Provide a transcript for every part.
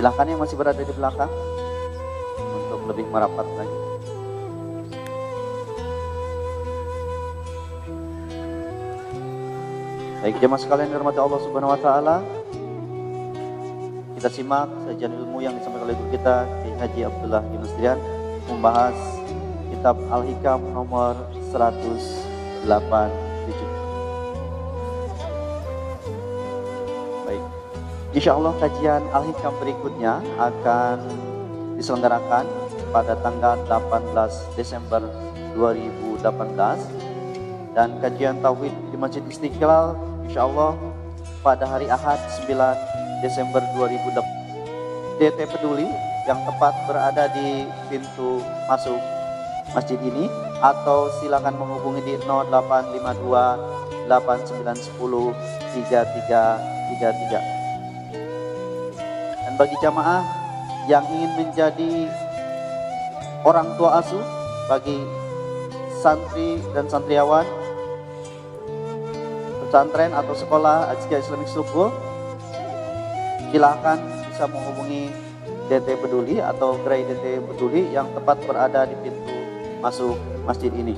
Silahkan yang masih berada di belakang untuk lebih merapat lagi. Baik jemaah sekalian yang dirahmati Allah Subhanahu wa taala. Kita simak sajian ilmu yang disampaikan oleh guru kita Kiai Haji Abdullah Yunustrian membahas kitab Al-Hikam nomor 187. Baik. Insyaallah kajian Al-Hikam berikutnya akan diselenggarakan pada tanggal 18 Desember 2018 dan kajian tauhid di Masjid Istiqlal insyaallah pada hari Ahad 9 Desember 2018. DT Peduli yang tepat berada di pintu masuk masjid ini atau silakan menghubungi di 0852 8910 3333. Dan bagi jamaah yang ingin menjadi orang tua asuh bagi santri dan santriawan pesantren atau sekolah Azkia Islamic School, silakan bisa menghubungi DT Peduli atau Gerai DT Peduli yang tepat berada di pintu masuk masjid ini.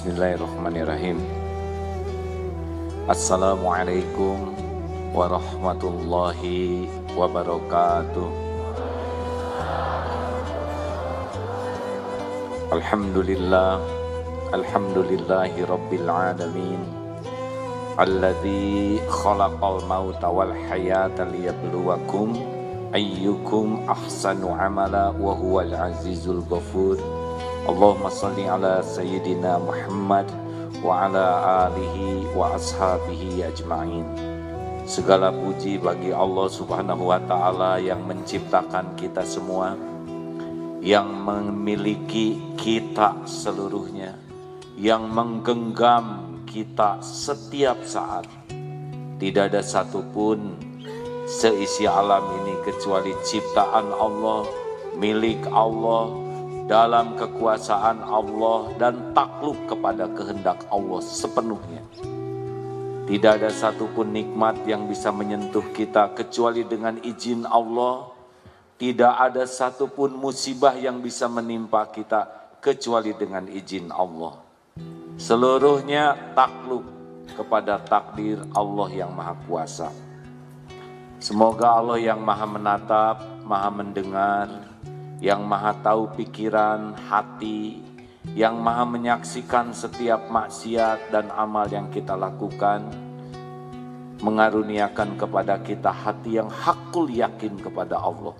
Bismillahirrahmanirrahim. Assalamualaikum warahmatullahi wabarakatuh. Alhamdulillah, alhamdulillahi rabbil alamin, alladzi khalaqal mauta wal hayata liyabluwakum ayyukum ahsanu amala wa huwal azizul ghafur. Allahumma salli ala sayyidina Muhammad wa ala alihi wa ashabihi ajma'in. Segala puji bagi Allah Subhanahu wa ta'ala yang menciptakan kita semua, yang memiliki kita seluruhnya, yang menggenggam kita setiap saat. Tidak ada satupun seisi alam ini kecuali ciptaan Allah, milik Allah, dalam kekuasaan Allah dan takluk kepada kehendak Allah sepenuhnya. Tidak ada satupun nikmat yang bisa menyentuh kita kecuali dengan izin Allah. Tidak ada satupun musibah yang bisa menimpa kita kecuali dengan izin Allah. Seluruhnya takluk kepada takdir Allah yang Maha Kuasa. Semoga Allah yang Maha Menatap, Maha Mendengar, yang Maha tahu pikiran, hati, yang Maha menyaksikan setiap maksiat dan amal yang kita lakukan, mengaruniakan kepada kita hati yang hakul yakin kepada Allah,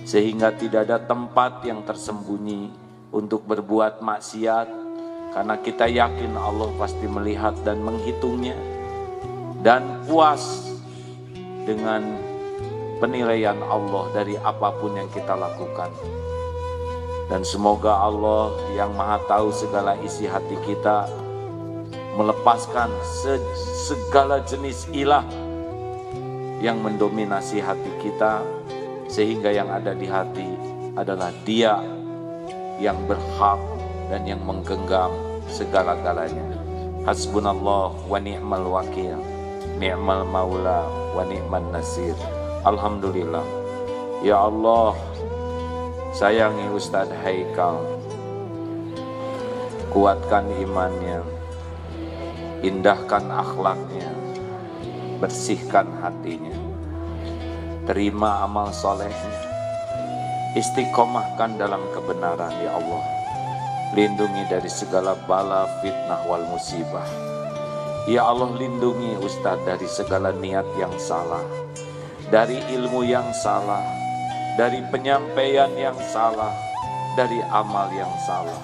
sehingga tidak ada tempat yang tersembunyi untuk berbuat maksiat, karena kita yakin Allah pasti melihat dan menghitungnya, dan puas dengan penilaian Allah dari apapun yang kita lakukan. Dan semoga Allah yang Maha tahu segala isi hati kita melepaskan segala jenis ilah yang mendominasi hati kita, sehingga yang ada di hati adalah Dia yang berhak dan yang menggenggam segala-galanya. Hasbunallah wa ni'mal wakil, ni'mal maula wa ni'man nasir. Alhamdulillah. Ya Allah, sayangi Ustadz Haikal, kuatkan imannya, indahkan akhlaknya, bersihkan hatinya, terima amal solehnya, istiqomahkan dalam kebenaran ya Allah, lindungi dari segala bala, fitnah wal musibah. Ya Allah, lindungi Ustadz dari segala niat yang salah, dari ilmu yang salah, dari penyampaian yang salah, dari amal yang salah.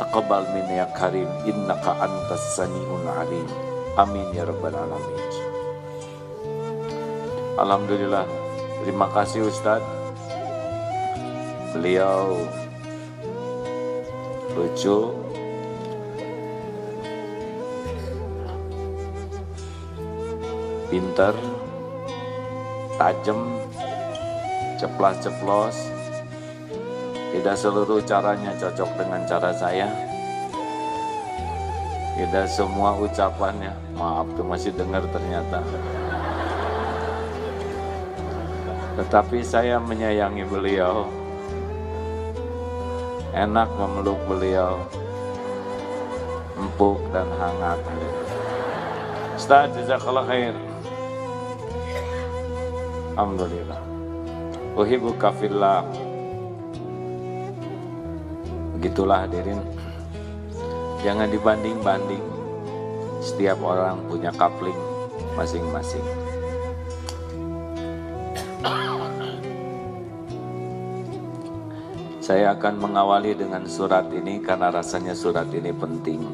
Taqabbal minna ya karim, innaka antas sami'un alim. Amin ya rabbal alamin. Alhamdulillah, terima kasih Ustadz. Beliau lucu, pintar, tajam, ceplas-ceplos. Tidak seluruh caranya cocok dengan cara saya. Tidak semua ucapannya, maaf tuh masih dengar ternyata. Tetapi saya menyayangi beliau. Enak memeluk beliau. Empuk dan hangat. Ustaz, jazakallah khair. Alhamdulillah. Uhibbuka fillah. Begitulah hadirin. Jangan dibanding-banding. Setiap orang punya kapling masing-masing. Saya akan mengawali dengan surat ini karena rasanya surat ini penting.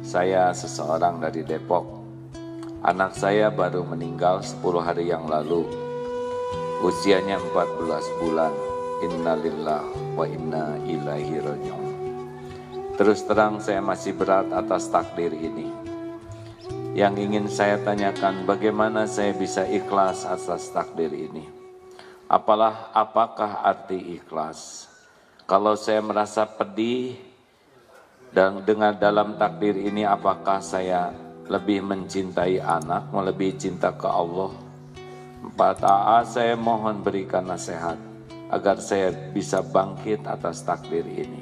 Saya seseorang dari Depok. Anak saya baru meninggal 10 hari yang lalu. Usianya 14 bulan. Innalillahi wa inna ilaihi raji'un. Terus terang saya masih berat atas takdir ini. Yang ingin saya tanyakan, bagaimana saya bisa ikhlas atas takdir ini? Apakah arti ikhlas? Kalau saya merasa pedih dan dengan dalam takdir ini, apakah saya lebih mencintai anak, melebihi cinta ke Allah? 4A, saya mohon berikan nasihat agar saya bisa bangkit atas takdir ini.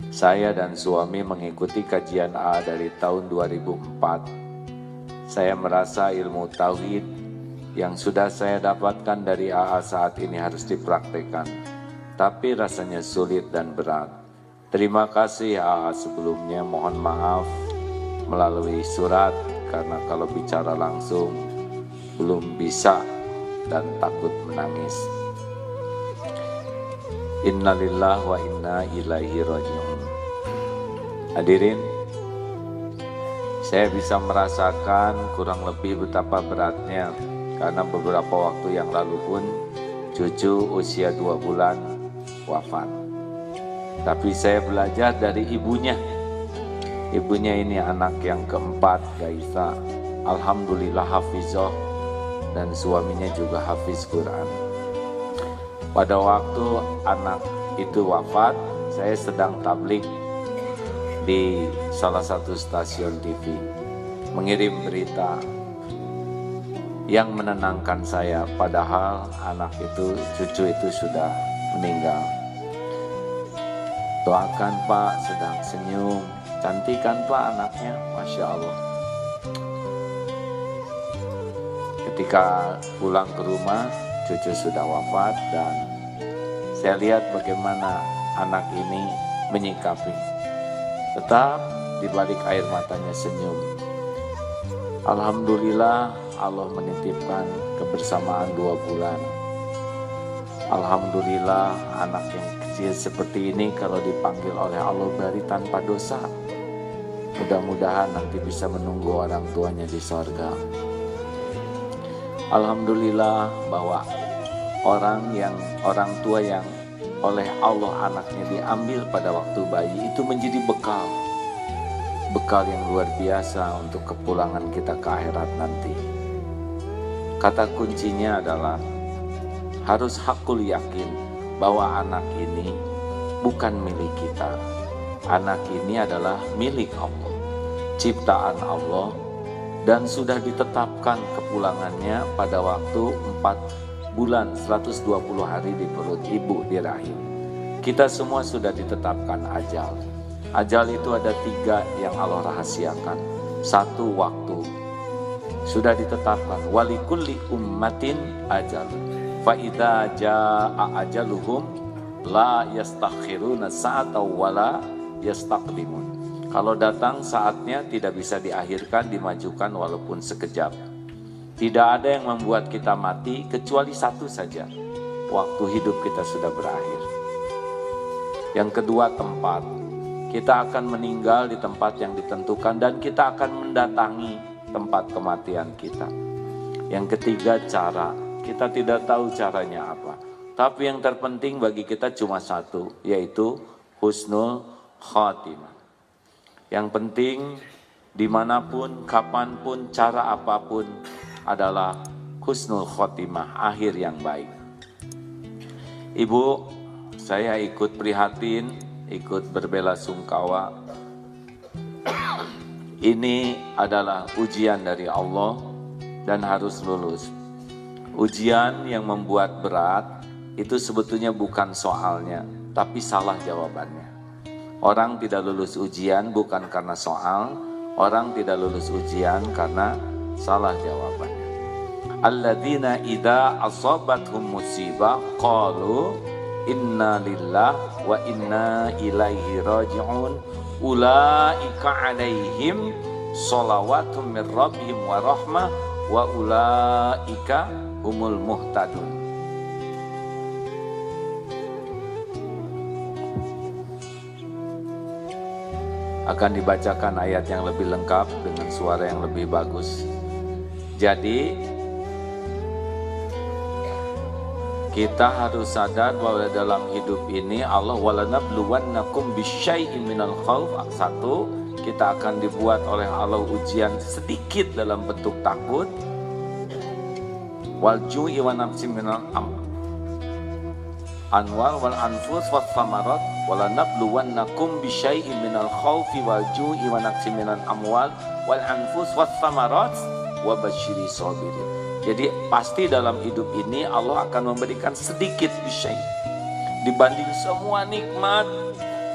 Saya dan suami mengikuti kajian A dari tahun 2004. Saya merasa ilmu tauhid yang sudah saya dapatkan dari AA saat ini harus dipraktikkan. Tapi rasanya sulit dan berat. Terima kasih AA sebelumnya, mohon maaf melalui surat karena kalau bicara langsung belum bisa dan takut menangis. Innalillahi wa inna ilaihi raji'un. Hadirin, saya bisa merasakan kurang lebih betapa beratnya karena beberapa waktu yang lalu pun cucu usia 2 bulan wafat. Tapi saya belajar dari ibunya. Ibunya ini anak yang keempat, Gaisa. Alhamdulillah hafizah dan suaminya juga hafiz Quran. Pada waktu anak itu wafat, saya sedang tablik di salah satu stasiun TV, mengirim berita yang menenangkan saya, padahal anak itu, cucu itu sudah meninggal. Doakan Pak, sedang senyum, cantik kan Pak anaknya, Masya Allah. Ketika pulang ke rumah, cucu sudah wafat dan saya lihat bagaimana anak ini menyikapi. Tetap di balik air matanya senyum. Alhamdulillah Allah menitipkan kebersamaan 2 bulan. Alhamdulillah anak yang kecil seperti ini kalau dipanggil oleh Allah bari tanpa dosa. Mudah-mudahan nanti bisa menunggu orang tuanya di sorga. Alhamdulillah bahwa orang tua yang oleh Allah anaknya diambil pada waktu bayi itu menjadi bekal yang luar biasa untuk kepulangan kita ke akhirat nanti. Kata kuncinya adalah harus hakul yakin bahwa anak ini bukan milik kita. Anak ini adalah milik Allah, ciptaan Allah, dan sudah ditetapkan kepulangannya pada waktu 4 bulan 120 hari di perut ibu di rahim. Kita semua sudah ditetapkan ajal. Ajal itu ada 3 yang Allah rahasiakan. 1, waktu. Sudah ditetapkan. Walikulli ummatin ajal. Fa idza jaa ajaluhum la yastakhiruna sa'atan wala yastaqdimun. Kalau datang saatnya tidak bisa diakhirkan, dimajukan walaupun sekejap. Tidak ada yang membuat kita mati kecuali satu saja. Waktu hidup kita sudah berakhir. Yang kedua, tempat. Kita akan meninggal di tempat yang ditentukan dan kita akan mendatangi tempat kematian kita. Yang ketiga, cara. Kita tidak tahu caranya apa. Tapi yang terpenting bagi kita cuma satu, yaitu husnul khatimah. Yang penting dimanapun, kapanpun, cara apapun adalah husnul khotimah, akhir yang baik. Ibu, saya ikut prihatin, ikut berbelasungkawa. Ini adalah ujian dari Allah dan harus lulus. Ujian yang membuat berat itu sebetulnya bukan soalnya, tapi salah jawabannya. Orang tidak lulus ujian bukan karena soal, orang tidak lulus ujian karena salah jawabannya. Alladzina idza asabathum musibah qalu inna lillahi wa inna ilaihi raji'un ulaika alaihim shalawatun mir rabbihim wa rahmah wa ulaika humul muhtadun. Akan dibacakan ayat yang lebih lengkap dengan suara yang lebih bagus. Jadi kita harus sadar bahwa dalam hidup ini Allah walanabluwannakum bisyai'in minal khauf. Satu, kita akan dibuat oleh Allah ujian sedikit dalam bentuk takut. Wal ju'i wa nafsin minal anwar wal anfus was samarat walanabluwannakum bisyai'in minal khaufi wal ju'i wa nafsin minal amwal wal anfus was samarat wa basyiri sabirin. Jadi pasti dalam hidup ini Allah akan memberikan sedikit bisyai. Dibanding semua nikmat,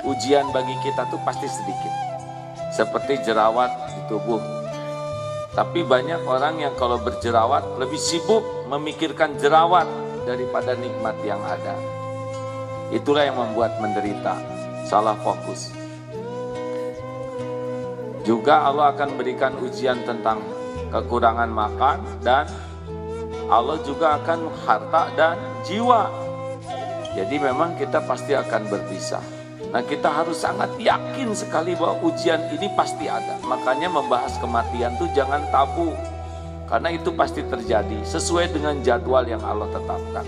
ujian bagi kita tuh pasti sedikit. Seperti jerawat di tubuh. Tapi banyak orang yang kalau berjerawat lebih sibuk memikirkan jerawat daripada nikmat yang ada. Itulah yang membuat menderita, salah fokus. Juga Allah akan berikan ujian tentang kekurangan makan dan Allah juga akan harta dan jiwa. Jadi memang kita pasti akan berpisah. Nah, kita harus sangat yakin sekali bahwa ujian ini pasti ada. Makanya membahas kematian itu jangan tabu. Karena itu pasti terjadi sesuai dengan jadwal yang Allah tetapkan.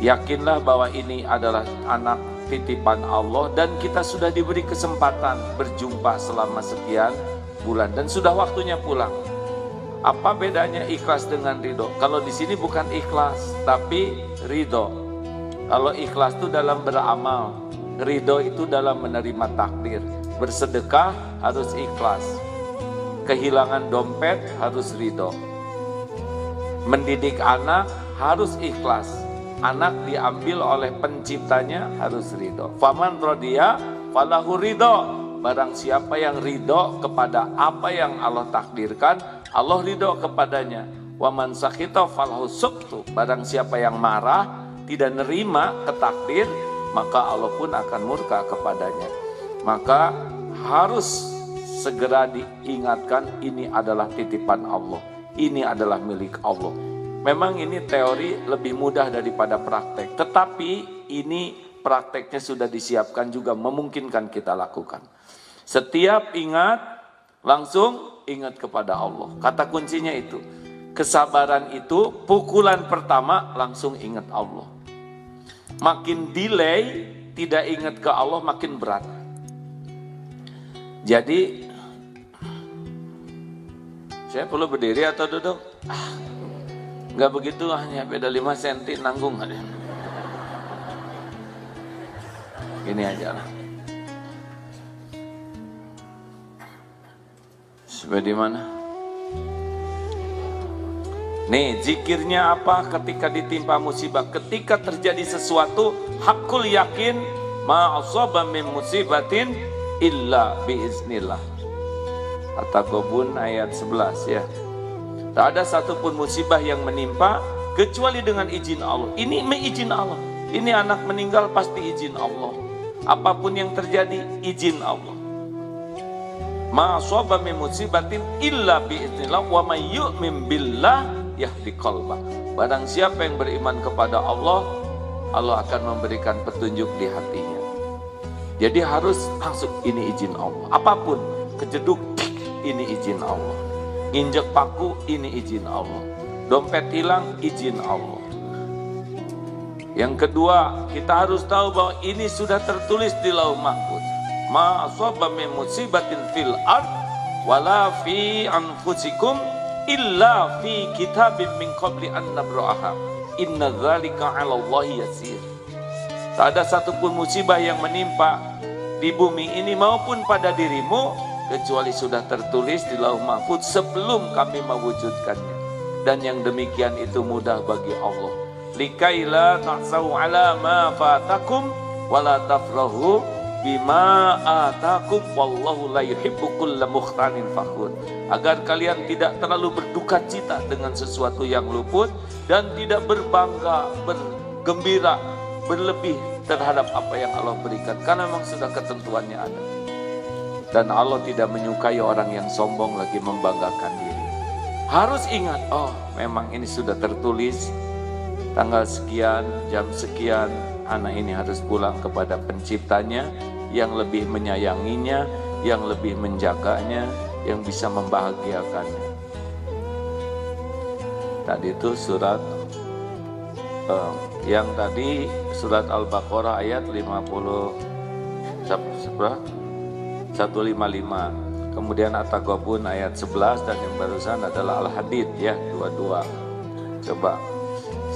Yakinlah bahwa ini adalah anak titipan Allah dan kita sudah diberi kesempatan berjumpa selama sekian bulan dan sudah waktunya pulang. Apa bedanya ikhlas dengan ridho? Kalau di sini bukan ikhlas, tapi ridho. Kalau ikhlas itu dalam beramal, ridho itu dalam menerima takdir. Bersedekah harus ikhlas. Kehilangan dompet harus ridho. Mendidik anak harus ikhlas. Anak diambil oleh penciptanya harus ridho. Faman rodiya falahu ridho. Barang siapa yang ridho kepada apa yang Allah takdirkan, Allah ridho kepadanya. Wa man sakhita falahu suqtu. Barang siapa yang marah, tidak nerima ketakdir, maka Allah pun akan murka kepadanya. Maka harus segera diingatkan ini adalah titipan Allah. Ini adalah milik Allah. Memang ini teori lebih mudah daripada praktek. Tetapi ini prakteknya sudah disiapkan juga memungkinkan kita lakukan. Setiap ingat, langsung ingat kepada Allah. Kata kuncinya itu. Kesabaran itu pukulan pertama langsung ingat Allah. Makin delay, tidak ingat ke Allah makin berat. Jadi, saya perlu berdiri atau duduk? Enggak begitu, hanya beda 5 cm nanggung. Gini aja lah. Di mana? Nih, zikirnya apa ketika ditimpa musibah? Ketika terjadi sesuatu, hakul yakin ma asaba min musibatin illa biiznillah. At-Taghabun ayat 11 ya. Tak ada satupun musibah yang menimpa kecuali dengan izin Allah. Ini izin Allah. Ini anak meninggal pasti izin Allah. Apapun yang terjadi izin Allah. Ma asaba min musibatin illa biiznillah wa may yu'min billah yahdi qalbah. Barang siapa yang beriman kepada Allah, Allah akan memberikan petunjuk di hatinya. Jadi harus langsung ini izin Allah. Apapun kejeduk ini izin Allah. Nginjek paku ini izin Allah. Dompet hilang izin Allah. Yang kedua, kita harus tahu bahwa ini sudah tertulis di Lauh Mahfuz. Ma asaba min musibatin fil ard wala fi anfusikum illa fi kitabim min qabli an nabra'aha inna dzalika 'ala Allahi yasir. Tak ada satupun musibah yang menimpa di bumi ini maupun pada dirimu kecuali sudah tertulis di Lauh Mahfuz sebelum kami mewujudkannya, dan yang demikian itu mudah bagi Allah. Likaila ta'sau 'ala ma fatakum wa la tafrahu bima atakum wallahu la yuhibbu kulla mukhtalin fakhur. Agar kalian tidak terlalu berduka cita dengan sesuatu yang luput dan tidak berbangga, bergembira, berlebih terhadap apa yang Allah berikan, karena memang sudah ketentuannya ada. Dan Allah tidak menyukai orang yang sombong lagi membanggakan diri. Harus ingat, oh memang ini sudah tertulis tanggal sekian, jam sekian, anak ini harus pulang kepada penciptanya yang lebih menyayanginya, yang lebih menjaganya, yang bisa membahagiakannya. Tadi itu surat yang tadi surat Al-Baqarah ayat 155, kemudian At-Taghabun ayat 11, dan yang barusan adalah Al-Hadid ya, dua-dua. Coba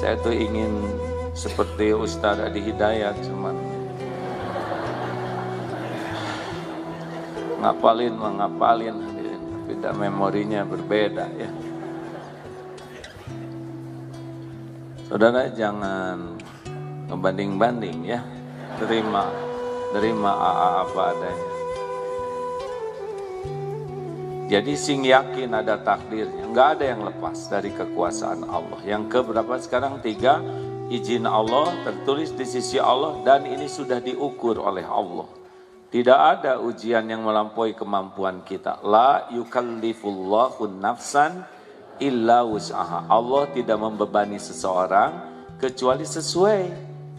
saya tuh ingin seperti Ustaz Adi Hidayat, cuman ngapalin beda, memorinya berbeda ya. Saudara jangan ngebanding-banding ya, terima apa adanya. Jadi sing yakin ada takdirnya, nggak ada yang lepas dari kekuasaan Allah. Yang keberapa sekarang? 3, izin Allah tertulis di sisi Allah dan ini sudah diukur oleh Allah. Tidak ada ujian yang melampaui kemampuan kita. La yukallifullahu nafsan illa wus'aha. Allah tidak membebani seseorang kecuali sesuai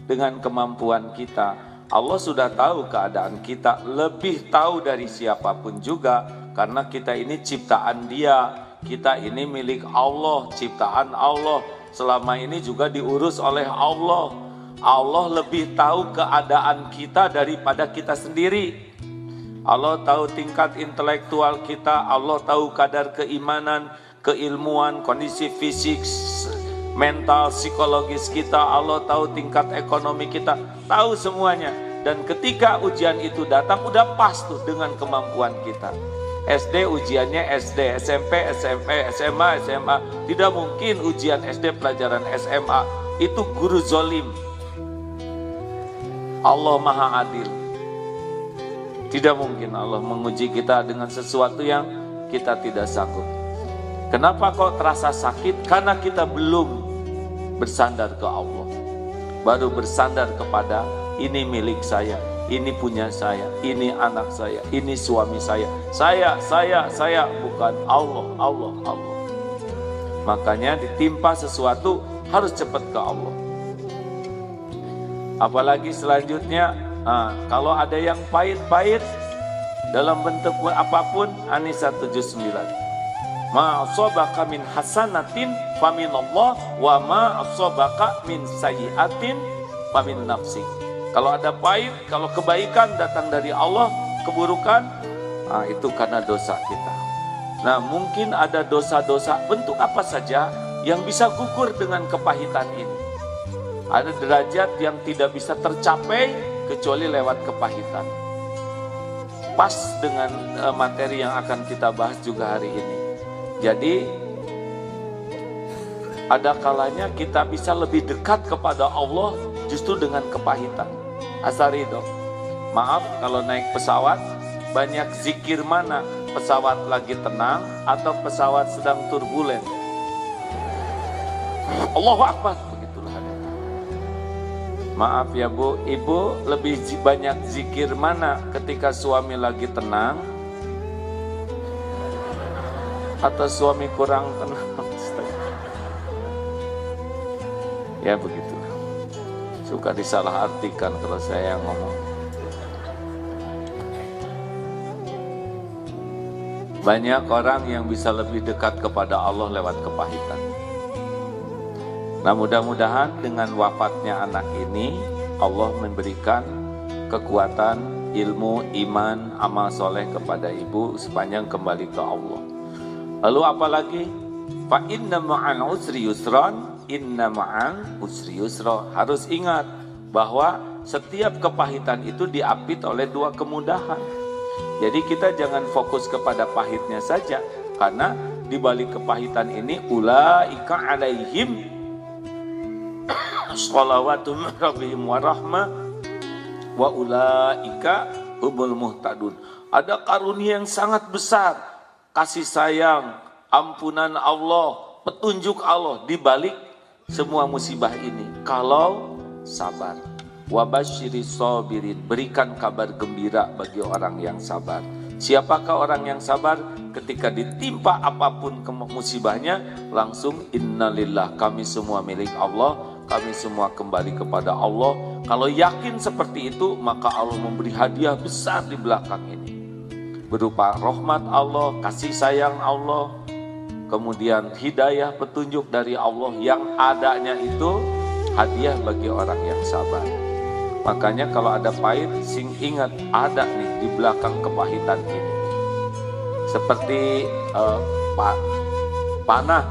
dengan kemampuan kita. Allah sudah tahu keadaan kita, lebih tahu dari siapapun juga, karena kita ini ciptaan Dia, kita ini milik Allah, ciptaan Allah, selama ini juga diurus oleh Allah. Allah lebih tahu keadaan kita daripada kita sendiri. Allah tahu tingkat intelektual kita, Allah tahu kadar keimanan, keilmuan, kondisi fisik, mental, psikologis kita, Allah tahu tingkat ekonomi kita, tahu semuanya. Dan ketika ujian itu datang, udah pas tuh dengan kemampuan kita. SD ujiannya SD, SMP, SMA. Tidak mungkin ujian SD pelajaran SMA itu guru zolim. Allah Maha Adil. Tidak mungkin Allah menguji kita dengan sesuatu yang kita tidak sanggup. Kenapa kok terasa sakit? Karena kita belum bersandar ke Allah. Baru bersandar kepada ini milik saya, ini punya saya, ini anak saya, ini suami saya. Saya, bukan Allah. Makanya ditimpa sesuatu harus cepat ke Allah. Apalagi selanjutnya, kalau ada yang pahit-pahit dalam bentuk apapun, An-Nisa 79. Ma asabaka min hasanatin faminallah wa ma asabaka min sayyi'atin famin nafsik. Kalau ada pahit, kalau kebaikan datang dari Allah, keburukan, itu karena dosa kita. Nah, mungkin ada dosa-dosa bentuk apa saja yang bisa gugur dengan kepahitan ini. Ada derajat yang tidak bisa tercapai kecuali lewat kepahitan. Pas dengan materi yang akan kita bahas juga hari ini. Jadi ada kalanya kita bisa lebih dekat kepada Allah justru dengan kepahitan. Asarido, maaf kalau naik pesawat, banyak zikir mana? Pesawat lagi tenang atau pesawat sedang turbulen? Allahu Akbar. Maaf ya Bu, Ibu lebih banyak zikir mana ketika suami lagi tenang atau suami kurang tenang? Ya begitu. Suka disalahartikan kalau saya yang ngomong. Banyak orang yang bisa lebih dekat kepada Allah lewat kepahitan. Nah, mudah-mudahan dengan wafatnya anak ini Allah memberikan kekuatan, ilmu, iman, amal soleh kepada ibu sepanjang kembali ke Allah. Lalu apalagi Fa inna ma'al usri yusran, inna ma'al usri yusra. Harus ingat bahwa setiap kepahitan itu diapit oleh dua kemudahan. Jadi kita jangan fokus kepada pahitnya saja, karena di balik kepahitan ini ulaika alaihim sholawatu min rabbihim wa rahmah wa ulaika humul muhtadun. Ada karunia yang sangat besar, kasih sayang, ampunan Allah, petunjuk Allah di balik semua musibah ini kalau sabar. Wa basyiris sabirin, berikan kabar gembira bagi orang yang sabar. Siapakah orang yang sabar? Ketika ditimpa apapun musibahnya, langsung innalillah, kami semua milik Allah, kami semua kembali kepada Allah. Kalau yakin seperti itu, maka Allah memberi hadiah besar di belakang ini, berupa rahmat Allah, kasih sayang Allah, kemudian hidayah, petunjuk dari Allah. Yang adanya itu hadiah bagi orang yang sabar. Makanya kalau ada pahit, ingat ada nih di belakang kepahitan ini. Seperti panah,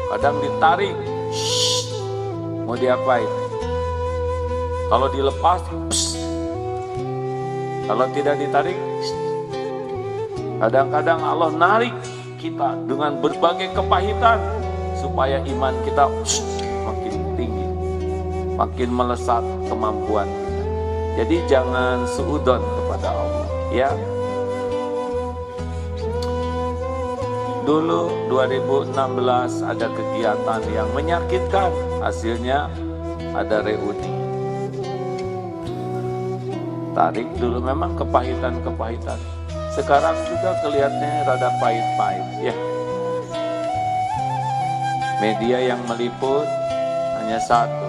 kadang ditarik, mau diapain? Kalau dilepas, kalau tidak ditarik, kadang-kadang Allah narik kita dengan berbagai kepahitan supaya iman kita makin tinggi, makin melesat kemampuan kita. Jadi jangan suudzon kepada Allah, ya. Dulu 2016 ada kegiatan yang menyakitkan, hasilnya ada reuni. Tarik dulu memang kepahitan-kepahitan. Sekarang juga kelihatannya rada pahit-pahit, ya. Media yang meliput hanya satu.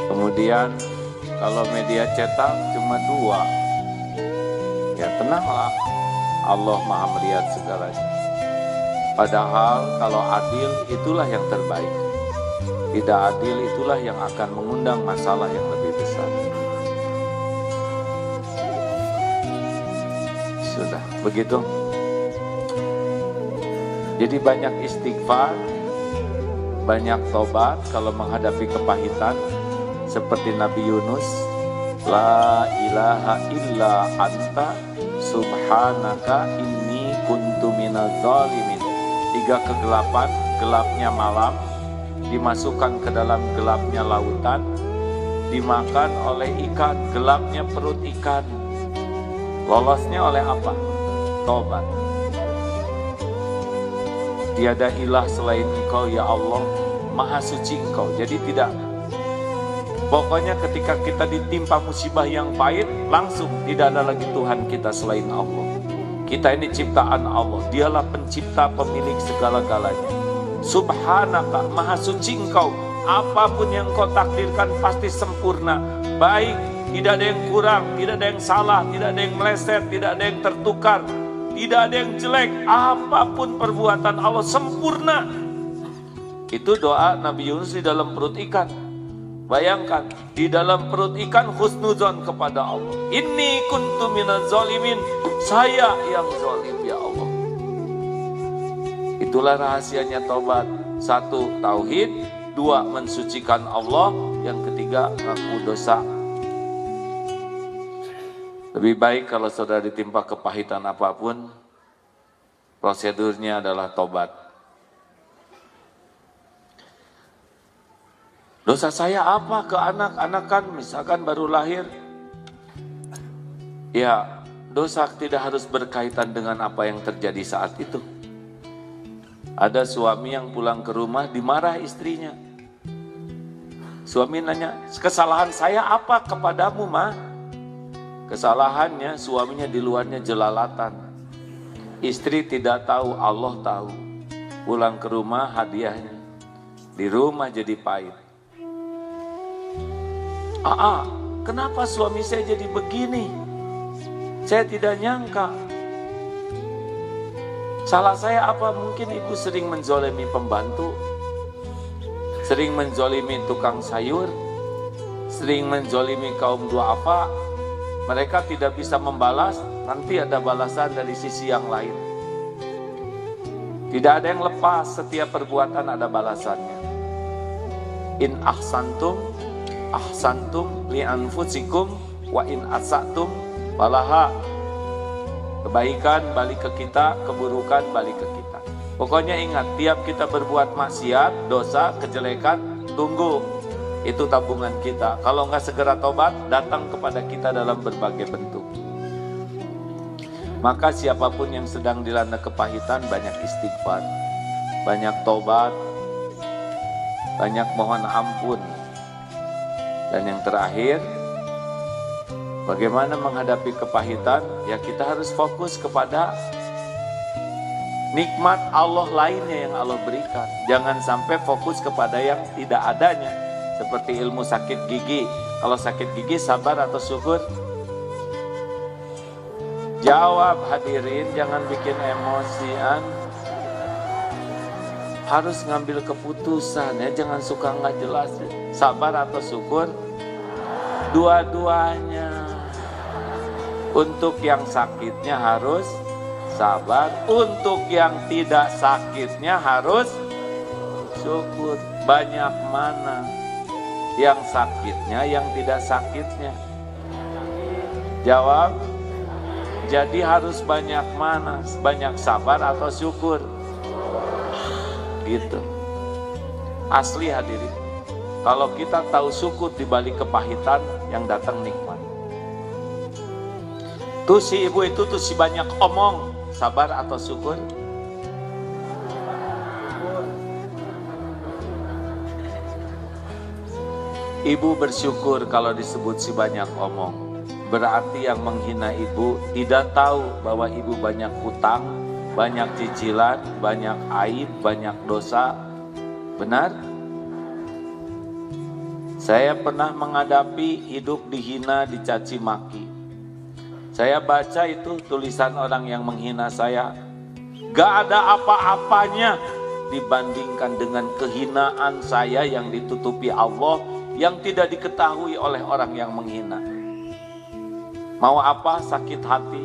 Kemudian kalau media cetak cuma dua. Ya tenanglah, Allah Maha melihat segalanya. Padahal kalau adil itulah yang terbaik. Tidak adil itulah yang akan mengundang masalah yang lebih besar. Sudah begitu. Jadi banyak istighfar, banyak tobat kalau menghadapi kepahitan. Seperti Nabi Yunus, la ilaha illa anta subhanaka inni kuntu minaz zalimin. 3 kegelapan, gelapnya malam, dimasukkan ke dalam gelapnya lautan, dimakan oleh ikan, gelapnya perut ikan. Lolosnya oleh apa? Tobat. Tiada ilah selain Engkau ya Allah, Maha suci Engkau. Jadi tidak, pokoknya ketika kita ditimpa musibah yang pahit, langsung tidak ada lagi Tuhan kita selain Allah. Kita ini ciptaan Allah, dialah pencipta, pemilik segala-galanya. Subhanaka, Maha suci Engkau, apapun yang Engkau takdirkan pasti sempurna, baik, tidak ada yang kurang, tidak ada yang salah, tidak ada yang meleset, tidak ada yang tertukar, tidak ada yang jelek. Apapun perbuatan Allah sempurna. Itu doa Nabi Yunus di dalam perut ikan. Bayangkan, di dalam perut ikan husnuzon kepada Allah. Inni kuntu minaz zalimin, saya yang zalim ya Allah. Itulah rahasianya taubat. 1, tauhid. 2, mensucikan Allah. Yang ketiga, ngaku dosa. Lebih baik kalau saudara ditimpa kepahitan apapun, prosedurnya adalah tobat. Dosa saya apa ke anak-anak, kan misalkan baru lahir? Ya, dosa tidak harus berkaitan dengan apa yang terjadi saat itu. Ada suami yang pulang ke rumah dimarah istrinya. Suami nanya, kesalahan saya apa kepadamu, Ma? Kesalahannya suaminya di luarnya jelalatan. Istri tidak tahu, Allah tahu. Pulang ke rumah hadiahnya. Di rumah jadi pahit. Kenapa suami saya jadi begini? Saya tidak nyangka. Salah saya apa? Mungkin ibu sering menzolimi pembantu, sering menzolimi tukang sayur, sering menzolimi kaum duafa. Mereka tidak bisa membalas, nanti ada balasan dari sisi yang lain. Tidak ada yang lepas, setiap perbuatan ada balasannya. In ahsantum li anfusikum wa in asatum falaha. Kebaikan balik ke kita, keburukan balik ke kita. Pokoknya ingat, tiap kita berbuat maksiat, dosa, kejelekan, tunggu. Itu tabungan kita. Kalau nggak segera tobat, datang kepada kita dalam berbagai bentuk. Maka siapapun yang sedang dilanda kepahitan, banyak istighfar, banyak tobat, banyak mohon ampun. Dan yang terakhir, bagaimana menghadapi kepahitan? Ya kita harus fokus kepada nikmat Allah lainnya yang Allah berikan. Jangan sampai fokus kepada yang tidak adanya. Seperti ilmu sakit gigi. Kalau sakit gigi sabar atau syukur? Jawab hadirin, jangan bikin emosian. Harus ngambil keputusan ya, jangan suka nggak jelas. Sabar atau syukur? Dua-duanya. Untuk yang sakitnya harus sabar, untuk yang tidak sakitnya harus syukur. Banyak mana yang sakitnya, yang tidak sakitnya? Jawab. Jadi harus banyak mana? Banyak sabar atau syukur? Gitu. Asli hadirin. Kalau kita tahu syukur di balik kepahitan, yang datang nikmat. Tuh si ibu itu tuh si banyak omong, sabar atau syukur? Ibu bersyukur kalau disebut si banyak omong. Berarti yang menghina ibu tidak tahu bahwa ibu banyak hutang, banyak cicilan, banyak aib, banyak dosa. Benar? Saya pernah menghadapi hidup dihina, dicaci maki. Saya baca itu tulisan orang yang menghina saya. Gak ada apa-apanya dibandingkan dengan kehinaan saya yang ditutupi Allah, yang tidak diketahui oleh orang yang menghina. Mau apa? Sakit hati.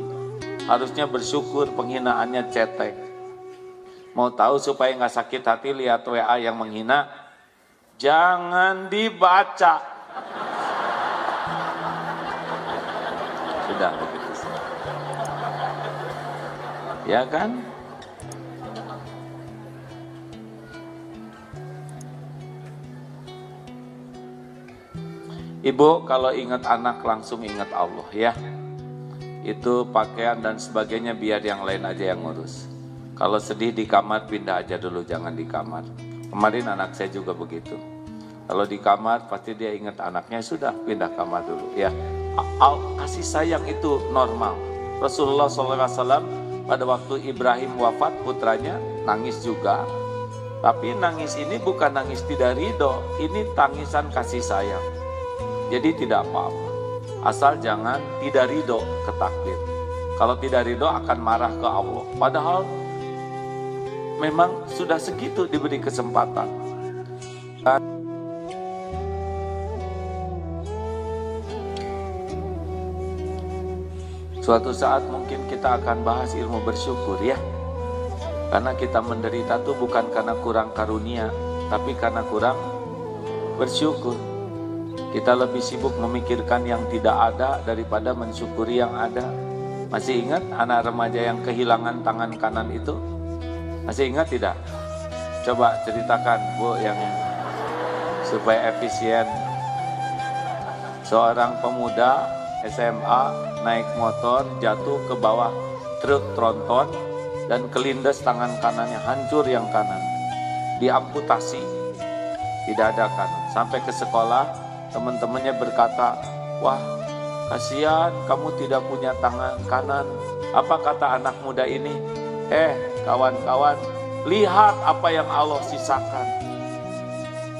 Harusnya bersyukur penghinaannya cetek. Mau tahu supaya nggak sakit hati, lihat WA yang menghina. Jangan dibaca. Sudah begitu. Ya kan? Ibu kalau ingat anak langsung ingat Allah ya. Itu pakaian dan sebagainya biar yang lain aja yang ngurus. Kalau sedih di kamar pindah aja dulu, jangan di kamar. Kemarin anak saya juga begitu. Kalau di kamar pasti dia ingat anaknya, sudah pindah kamar dulu ya. Kasih sayang itu normal. Rasulullah SAW pada waktu Ibrahim wafat putranya nangis juga. Tapi nangis ini bukan nangis tidak ridho, ini tangisan kasih sayang. Jadi tidak apa-apa, asal jangan tidak ridho ke takdir. Kalau tidak ridho akan marah ke Allah. Padahal memang sudah segitu diberi kesempatan. Suatu saat mungkin kita akan bahas ilmu bersyukur ya. Karena kita menderita tuh bukan karena kurang karunia, tapi karena kurang bersyukur. Kita lebih sibuk memikirkan yang tidak ada daripada mensyukuri yang ada. Masih ingat anak remaja yang kehilangan tangan kanan itu? Masih ingat tidak? Coba ceritakan Bu yang supaya efisien. Seorang pemuda SMA naik motor jatuh ke bawah truk tronton dan kelindes tangan kanannya, hancur yang kanan. Diamputasi, tidak ada kanan. Sampai ke sekolah, teman-temannya berkata, wah kasihan kamu tidak punya tangan kanan. Apa kata anak muda ini? Kawan-kawan, lihat apa yang Allah sisakan.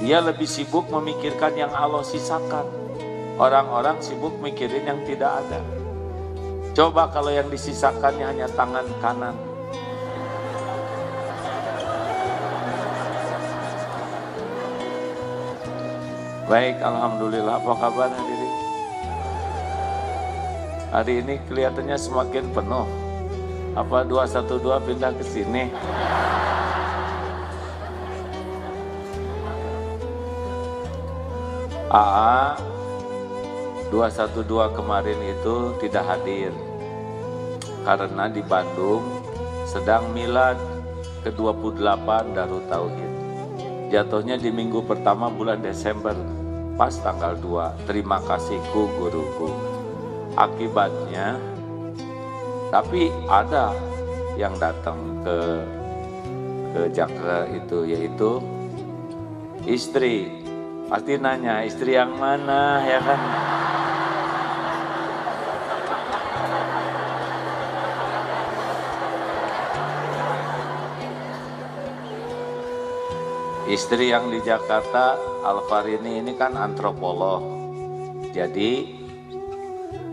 Dia lebih sibuk memikirkan yang Allah sisakan. Orang-orang sibuk mikirin yang tidak ada. Coba kalau yang disisakannya hanya tangan kanan. Baik, alhamdulillah. Apa kabar hadirin? Hari ini kelihatannya semakin penuh. Apa 212 pindah ke sini? AA 212 kemarin itu tidak hadir karena di Bandung sedang milad ke-28 Darut Tauhid. Jatuhnya di minggu pertama bulan Desember pas tanggal 2. Terima kasihku guruku. Akibatnya tapi ada yang datang ke Jakarta itu, yaitu istri. Pasti nanya, istri yang mana, ya kan? Istri yang di Jakarta, Alvarini ini kan antropolog. Jadi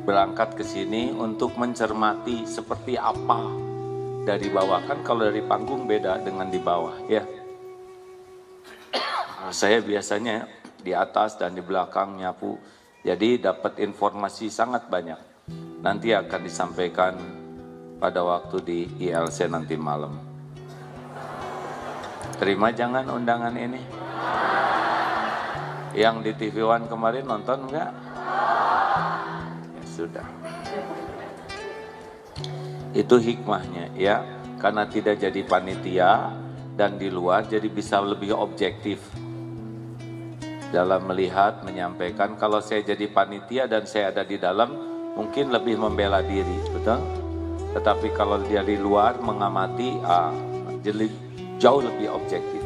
berangkat ke sini untuk mencermati seperti apa dari bawah. Kan kalau dari panggung beda dengan di bawah, ya. Saya biasanya di atas dan di belakang nyapu. Jadi dapat informasi sangat banyak. Nanti akan disampaikan pada waktu di ILC nanti malam. Terima jangan undangan ini. Yang di TV One kemarin nonton enggak? Ya sudah. Itu hikmahnya ya. Karena tidak jadi panitia dan di luar jadi bisa lebih objektif dalam melihat, menyampaikan. Kalau saya jadi panitia dan saya ada di dalam, mungkin lebih membela diri, betul? Tetapi kalau dia di luar mengamati, jadi jauh lebih objektif.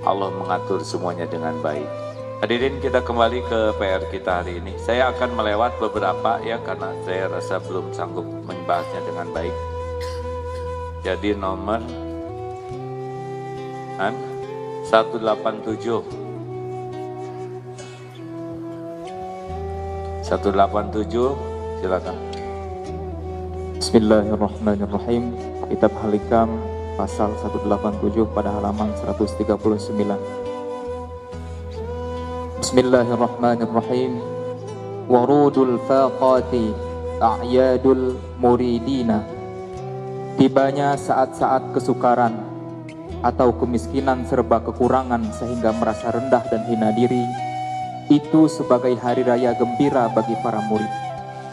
Allah mengatur semuanya dengan baik. Hadirin, kita kembali ke PR kita hari ini. Saya akan melewat beberapa ya, karena saya rasa belum sanggup membahasnya dengan baik. Jadi nomor 187. 187, silakan. Bismillahirrahmanirrahim. Kitab Al-Hikam pasal 187 pada halaman 139. Bismillahirrahmanirrahim. Warudul faqati a'yadul muridina. Tibanya saat-saat kesukaran atau kemiskinan serba kekurangan sehingga merasa rendah dan hina diri, itu sebagai hari raya gembira bagi para murid,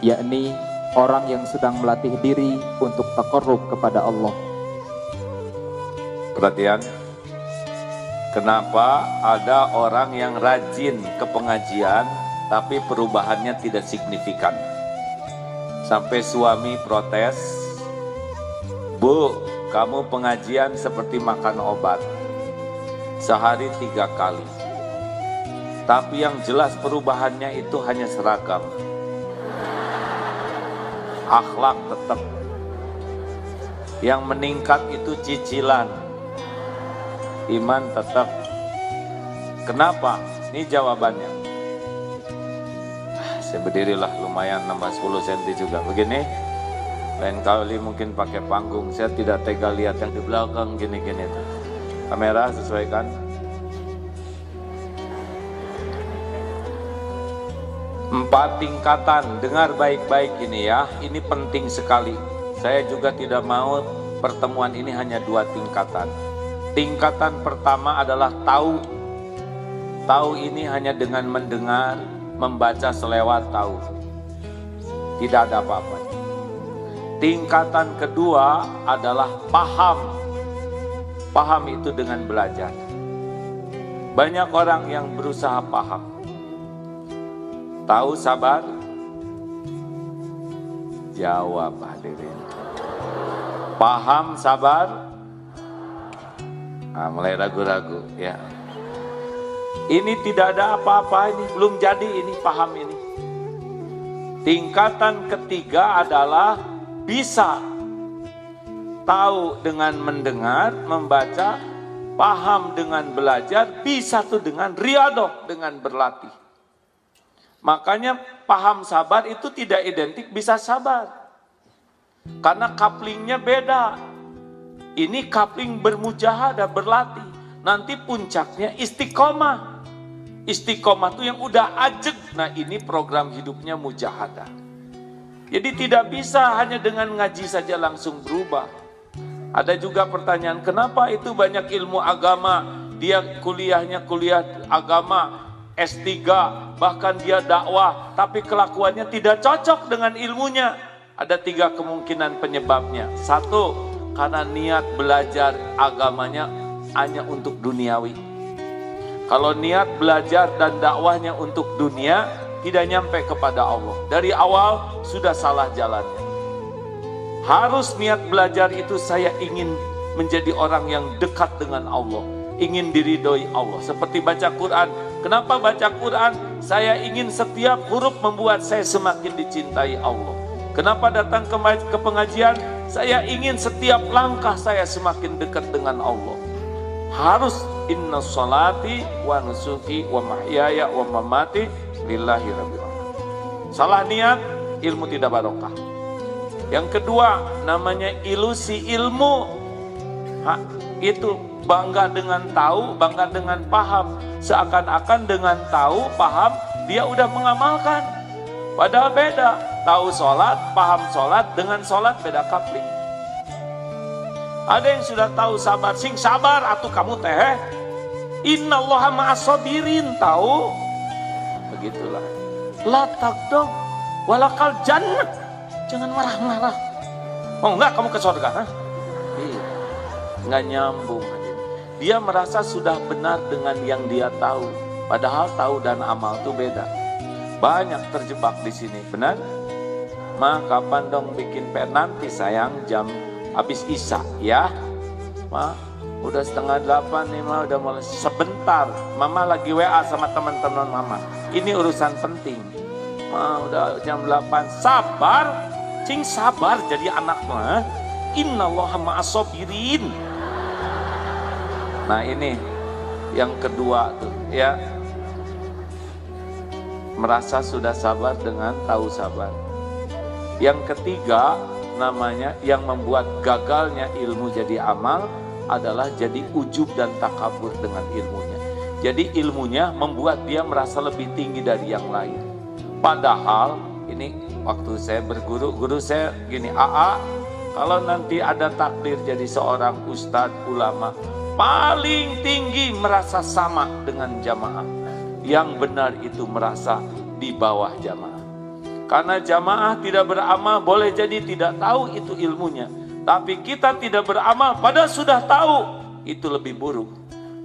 yakni orang yang sedang melatih diri untuk taqarrub kepada Allah. Perhatian, kenapa ada orang yang rajin ke pengajian tapi perubahannya tidak signifikan? Sampai suami protes, "Bu, kamu pengajian seperti makan obat, sehari 3 kali. Tapi yang jelas perubahannya itu hanya seragam. Akhlak tetap. Yang meningkat itu cicilan. Iman tetap. Kenapa? Ini jawabannya. Saya berdirilah lumayan nambah 10 cm juga. Begini, lain kali mungkin pakai panggung. Saya tidak tega lihat yang di belakang gini-gini. Kamera sesuaikan. 4 tingkatan, dengar baik-baik ini ya, ini penting sekali. Saya juga tidak mau pertemuan ini hanya 2 tingkatan. Tingkatan pertama adalah tahu. Tahu ini hanya dengan mendengar, membaca selewat tahu. Tidak ada apa-apanya. Tingkatan kedua adalah paham. Paham itu dengan belajar. Banyak orang yang berusaha paham. Tahu sabar? Jawab hadirin. Paham sabar? Mulai ragu-ragu ya. Ini tidak ada apa-apa, ini belum jadi, ini paham ini. Tingkatan ketiga adalah bisa. Tahu dengan mendengar, membaca, paham dengan belajar, bisa tuh dengan riyadhah, dengan berlatih. Makanya paham sabar itu tidak identik bisa sabar. Karena couplingnya beda. Ini coupling bermujahadah, berlatih. Nanti puncaknya istiqomah. Istiqomah itu yang udah ajeg. Nah ini program hidupnya mujahadah. Jadi tidak bisa hanya dengan ngaji saja langsung berubah. Ada juga pertanyaan, kenapa itu banyak ilmu agama, dia kuliahnya kuliah agama, S3, bahkan dia dakwah, tapi kelakuannya tidak cocok dengan ilmunya. Ada 3 kemungkinan penyebabnya. 1, karena niat belajar agamanya hanya untuk duniawi. Kalau niat belajar dan dakwahnya untuk dunia, tidak nyampe kepada Allah. Dari awal sudah salah jalannya. Harus niat belajar itu saya ingin menjadi orang yang dekat dengan Allah, ingin diridhoi Allah. Seperti baca Quran. Kenapa baca Quran? Saya ingin setiap huruf membuat saya semakin dicintai Allah. Kenapa datang ke pengajian? Saya ingin setiap langkah saya semakin dekat dengan Allah. Harus inna sholati wa nusuki wa mahyaya wa mamati lillahi rabbil alamin. Salah niat, ilmu tidak barokah. Yang kedua, namanya ilusi ilmu. Itu bangga dengan tahu, bangga dengan paham. Seakan-akan dengan tahu, paham, dia udah mengamalkan. Padahal beda. Tahu sholat, paham sholat, dengan sholat beda kapling. Ada yang sudah tahu sabar, sing sabar atuh kamu teh. Innallaha ma'as-sabirin, tahu? Begitulah. La taqdam walakal jannah. Jangan marah-marah. Oh enggak, kamu ke surga, ha? Iya. Enggak nyambung. Dia merasa sudah benar dengan yang dia tahu. Padahal tahu dan amal itu beda. Banyak terjebak di sini, benar? Kapan dong bikin PR? Nanti sayang, jam habis Isya, ya. Udah 7:30 nih, udah mulai. Sebentar, Mama lagi WA sama teman-teman Mama. Ini urusan penting. Udah jam 8, sabar. Cing sabar jadi anak mah. Innallaha ma'as-sabirin. Nah ini yang kedua tuh ya. Merasa sudah sabar dengan tahu sabar. Yang ketiga namanya yang membuat gagalnya ilmu jadi amal adalah jadi ujub dan takabur dengan ilmunya. Jadi ilmunya membuat dia merasa lebih tinggi dari yang lain. Padahal ini waktu saya berguru, guru saya gini, kalau nanti ada takdir jadi seorang ustadz ulama, paling tinggi merasa sama dengan jamaah. Yang benar itu merasa di bawah jamaah. Karena jamaah tidak beramal, boleh jadi tidak tahu itu ilmunya. Tapi kita tidak beramal, padahal sudah tahu, itu lebih buruk.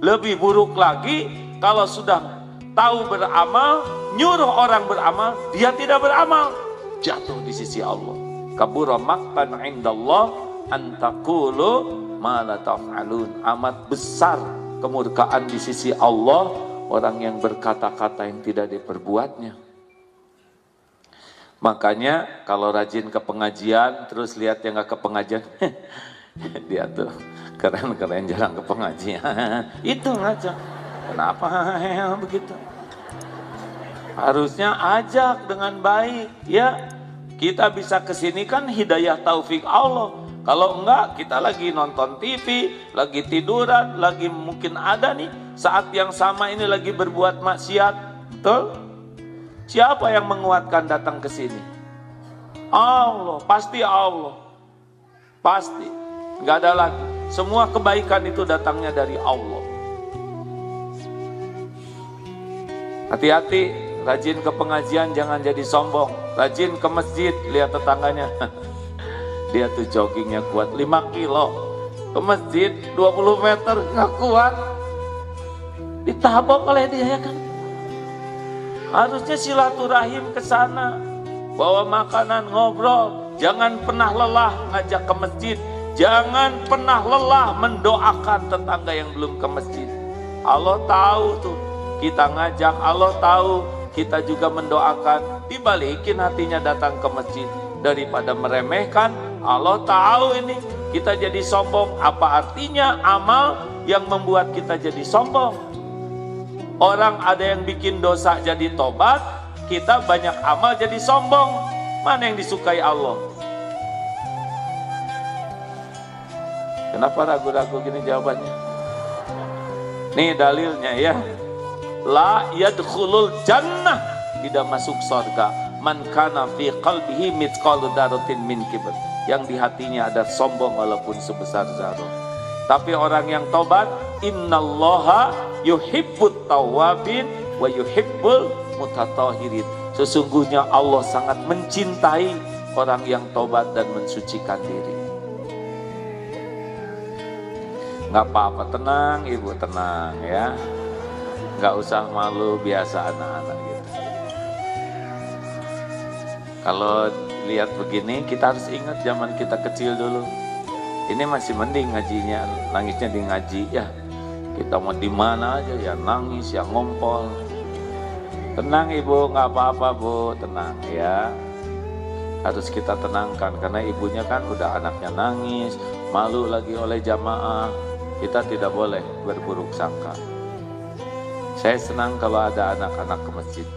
Lebih buruk lagi kalau sudah tahu beramal, nyuruh orang beramal, dia tidak beramal, jatuh di sisi Allah. Kabura maqtan indallah an taqulu ma la taf'alun. Amat besar kemurkaan di sisi Allah orang yang berkata-kata yang tidak diperbuatnya. Makanya kalau rajin ke pengajian, terus lihat yang gak ke pengajian, dia tuh keren-keren jarang ke pengajian. Itu aja. Kenapa begitu? Harusnya ajak dengan baik, ya. Kita bisa kesini kan hidayah taufik Allah. Kalau enggak, kita lagi nonton TV, lagi tiduran, lagi mungkin ada nih saat yang sama ini lagi berbuat maksiat, betul? Siapa yang menguatkan datang ke sini? Allah, pasti Allah. Pasti. Enggak ada lagi. Semua kebaikan itu datangnya dari Allah. Hati-hati, rajin ke pengajian jangan jadi sombong. Rajin ke masjid, lihat tetangganya. Dia tuh joggingnya kuat 5 kilo. Ke masjid 20 meter nggak kuat. Ditabok oleh dia ya kan. Harusnya silaturahim ke sana. Bawa makanan, ngobrol. Jangan pernah lelah ngajak ke masjid. Jangan pernah lelah mendoakan tetangga yang belum ke masjid. Allah tahu tuh. Kita ngajak, Allah tahu. Kita juga mendoakan. Dibalikin hatinya datang ke masjid. Daripada meremehkan, Allah tahu ini. Kita jadi sombong. Apa artinya amal yang membuat kita jadi sombong? Orang ada yang bikin dosa jadi tobat, kita banyak amal jadi sombong. Mana yang disukai Allah? Kenapa ragu-ragu gini jawabannya? Nih dalilnya ya. La yadkhulul jannah, tidak masuk surga. man kana fi qalbihi mithqalu dzarratin min kibr. Yang di hatinya ada sombong walaupun sebesar zarah. Tapi orang yang tobat, innallaha yuhibbut tawwabin wa yuhibbul mutatahhirin. Sesungguhnya Allah sangat mencintai orang yang tobat dan mensucikan diri. Nggak apa-apa, tenang ibu, tenang ya. Nggak usah malu, biasa anak-anak gitu. Kalau lihat begini, kita harus ingat zaman kita kecil dulu. Ini masih mending ngajinya, nangisnya di ngaji ya. Kita mau di mana aja ya nangis, ya ngompol. Tenang ibu, nggak apa-apa bu, tenang ya. Harus kita tenangkan karena ibunya kan udah anaknya nangis, malu lagi oleh jamaah. Kita tidak boleh berburuk sangka. Saya senang kalau ada anak-anak ke masjid.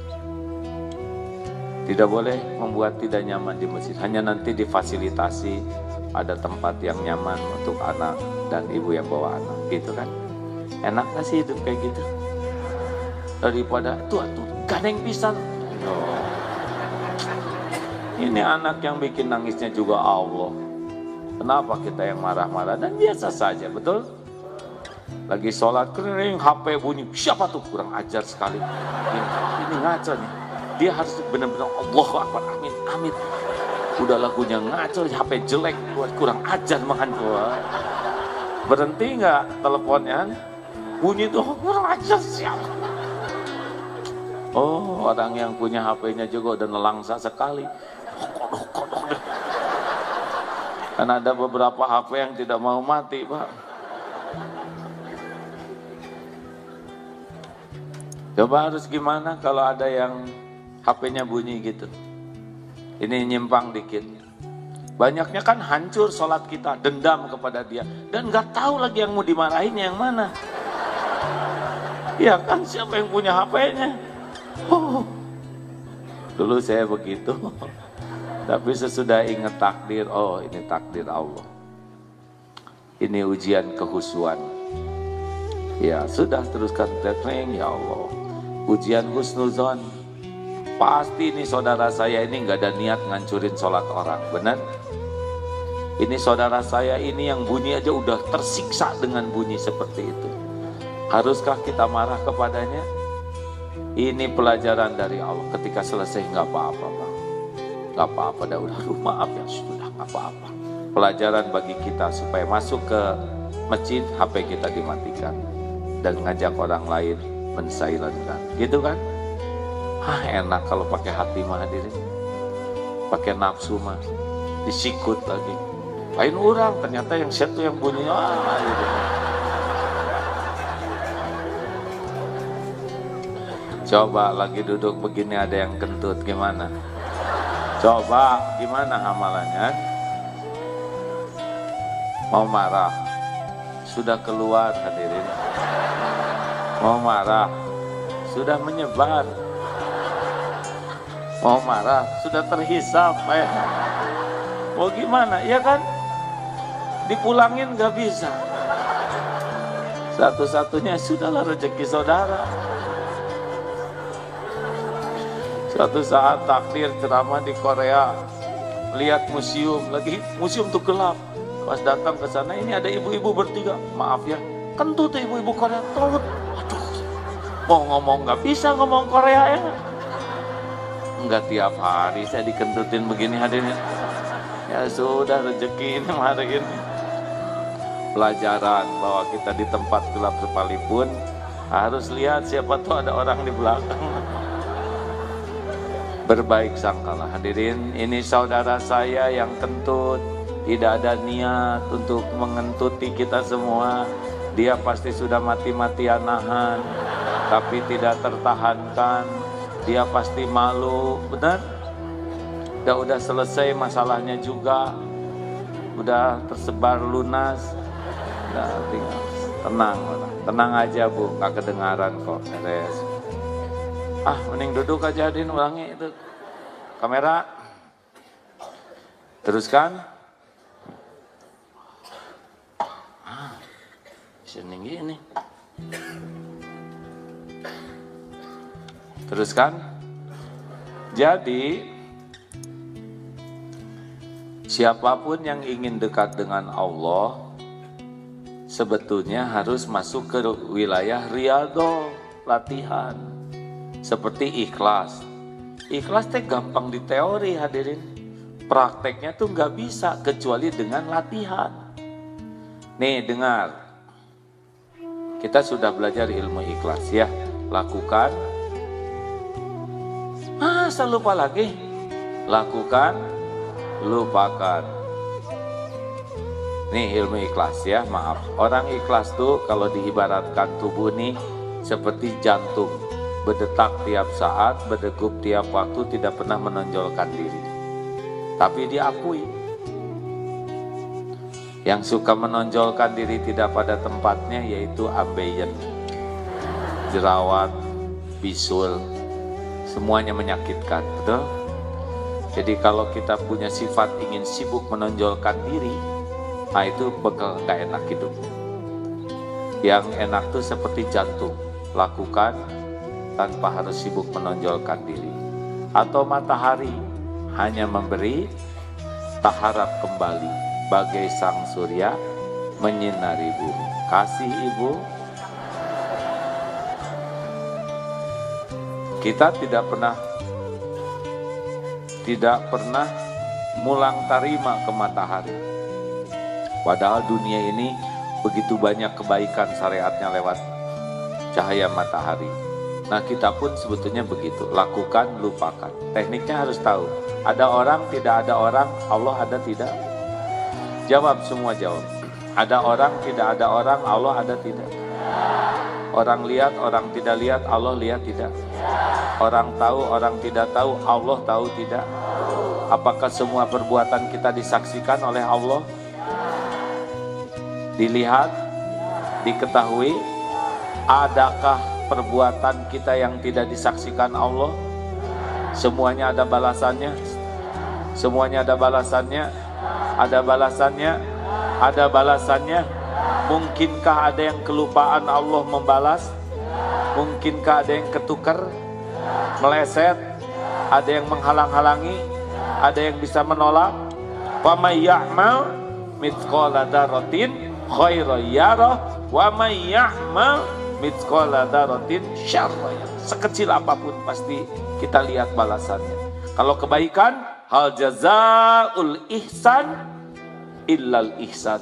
Tidak boleh membuat tidak nyaman di masjid. Hanya nanti difasilitasi ada tempat yang nyaman untuk anak dan ibu yang bawa anak, gitu kan? Enak gak sih hidup kayak gitu? Daripada tuh gandeng pisan. Oh. Ini anak yang bikin nangisnya juga Allah. Kenapa kita yang marah-marah dan biasa saja, betul? Lagi sholat kering, HP bunyi, siapa tuh? Kurang ajar sekali. Ini ngaco nih. Dia harus benar-benar Allahu Akbar, amin, amin. Udah lagunya ngaco, HP jelek, buat kurang ajar makan gua. Berhenti nggak teleponnya? Bunyi tuh kurang ajar siapa? Oh, orang yang punya HP-nya juga udah nelangsa sekali. Kodok. Kan ada beberapa HP yang tidak mau mati, Pak. Coba harus gimana kalau ada yang HP-nya bunyi gitu. Ini nyimpang dikit. Banyaknya kan hancur sholat kita, dendam kepada dia. Dan gak tahu lagi yang mau dimarahinnya yang mana. Ya kan, siapa yang punya HP-nya? Oh. Dulu saya begitu. Tapi sesudah ingat takdir, oh ini takdir Allah. Ini ujian kehusuan. Ya sudah, teruskan teknik, ya Allah. Ujian husnuzon. Pasti ini saudara saya ini nggak ada niat ngancurin sholat orang, benar? Ini saudara saya ini yang bunyi aja udah tersiksa dengan bunyi seperti itu. Haruskah kita marah kepadanya? Ini pelajaran dari Allah. Ketika selesai nggak apa-apa, Bang. Nggak apa-apa, udah maaf ya sudah, nggak apa-apa. Pelajaran bagi kita supaya masuk ke masjid, HP kita dimatikan dan ngajak orang lain mensilentkan, gitu kan? Enak kalau pakai hati mah hadirin. Pakai nafsu mah disikut lagi. Lain orang, ternyata yang satu yang bunyi gitu. Coba lagi duduk begini ada yang kentut gimana? Coba gimana amalannya? Mau marah? Sudah keluar hadirin. Mau marah? Sudah menyebar. Mau marah, sudah terhisap. Mau gimana? Ya kan? Dipulangin gak bisa. Satu-satunya sudahlah rezeki saudara. Suatu saat takdir ceramah di Korea, lihat museum, lagi museum tuh gelap. Pas datang ke sana, ini ada ibu-ibu bertiga. Maaf ya, kentut tuh ibu-ibu Korea, tut. Aduh, mau ngomong gak bisa ngomong Korea ya. Enggak tiap hari saya dikentutin begini hadirin. Ya sudah, rezeki ini hari ini. Pelajaran bahwa kita di tempat gelap sekalipun harus lihat siapa tuh ada orang di belakang. Berbaik sangkalah hadirin. Ini saudara saya yang kentut, tidak ada niat untuk mengentuti kita semua. Dia pasti sudah mati-matian nahan, tapi tidak tertahankan. Dia pasti malu, benar? Udah selesai masalahnya juga, udah tersebar lunas. Udah tinggal tenang aja bu, gak kedengaran kok. Beres. Mending duduk aja din, ulangi itu kamera. Teruskan. Sini gini. Teruskan. Jadi Siapapun yang ingin dekat dengan Allah sebetulnya harus masuk ke wilayah riyadhah, latihan. Seperti ikhlas. Ikhlas teh gampang di teori hadirin. Prakteknya tuh nggak bisa kecuali dengan latihan. Nih dengar. Kita sudah belajar ilmu ikhlas ya. Lakukan. Masa lupa lagi? Lakukan, lupakan. Nih ilmu ikhlas ya, maaf. Orang ikhlas tuh kalau diibaratkan tubuh nih seperti jantung. Berdetak tiap saat, berdegup tiap waktu, tidak pernah menonjolkan diri. Tapi diakui. Yang suka menonjolkan diri tidak pada tempatnya yaitu ambeien, jerawat, bisul, semuanya menyakitkan, betul? Jadi kalau kita punya sifat ingin sibuk menonjolkan diri, nah itu bakal gak enak hidupnya. Yang enak tuh seperti jantung, lakukan tanpa harus sibuk menonjolkan diri. Atau matahari, hanya memberi, tak harap kembali, bagai sang surya menyinari bumi. Kasih ibu. Kita tidak pernah mulang tarima ke matahari. Padahal dunia ini begitu banyak kebaikan syariatnya lewat cahaya matahari. Nah kita pun sebetulnya begitu, lakukan, lupakan. Tekniknya harus tahu, ada orang, tidak ada orang, Allah ada tidak? Jawab semua jawab. Ada orang, tidak ada orang, Allah ada tidak? Orang lihat, orang tidak lihat, Allah lihat tidak? Orang tahu, orang tidak tahu, Allah tahu tidak? Apakah semua perbuatan kita disaksikan oleh Allah? Dilihat, diketahui? Adakah perbuatan kita yang tidak disaksikan Allah? Semuanya ada balasannya? Semuanya ada balasannya? Ada balasannya? Ada balasannya? Mungkinkah ada yang kelupaan Allah membalas? Mungkinkah ada yang ketukar? Meleset? Ada yang menghalang-halangi? Ada yang bisa menolak? Wa may ya'mal mithqala dzarratin khairan yarah wa may ya'mal mithqala dzarratin syarran yarah. Sekecil apapun pasti kita lihat balasannya. Kalau kebaikan, hal jazaul ihsan illal ihsan.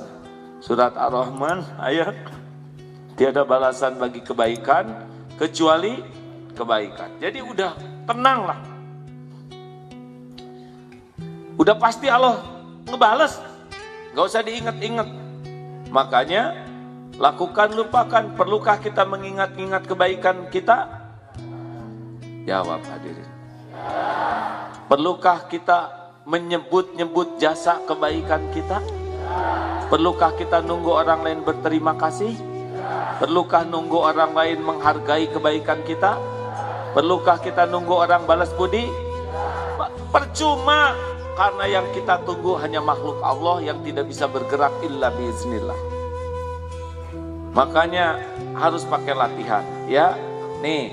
Surat Ar-Rahman ayat, tiada balasan bagi kebaikan kecuali kebaikan. Jadi udah tenanglah. Udah pasti Allah ngebales, gak usah diingat-ingat. Makanya lakukan, lupakan. Perlukah kita mengingat-ingat kebaikan kita? Jawab hadirin. Perlukah kita menyebut-nyebut jasa kebaikan kita? Perlukah kita nunggu orang lain berterima kasih? Perlukah nunggu orang lain menghargai kebaikan kita? Perlukah kita nunggu orang balas budi? Percuma, karena yang kita tunggu hanya makhluk Allah yang tidak bisa bergerak illa biiznillah. Makanya harus pakai latihan ya. Nih,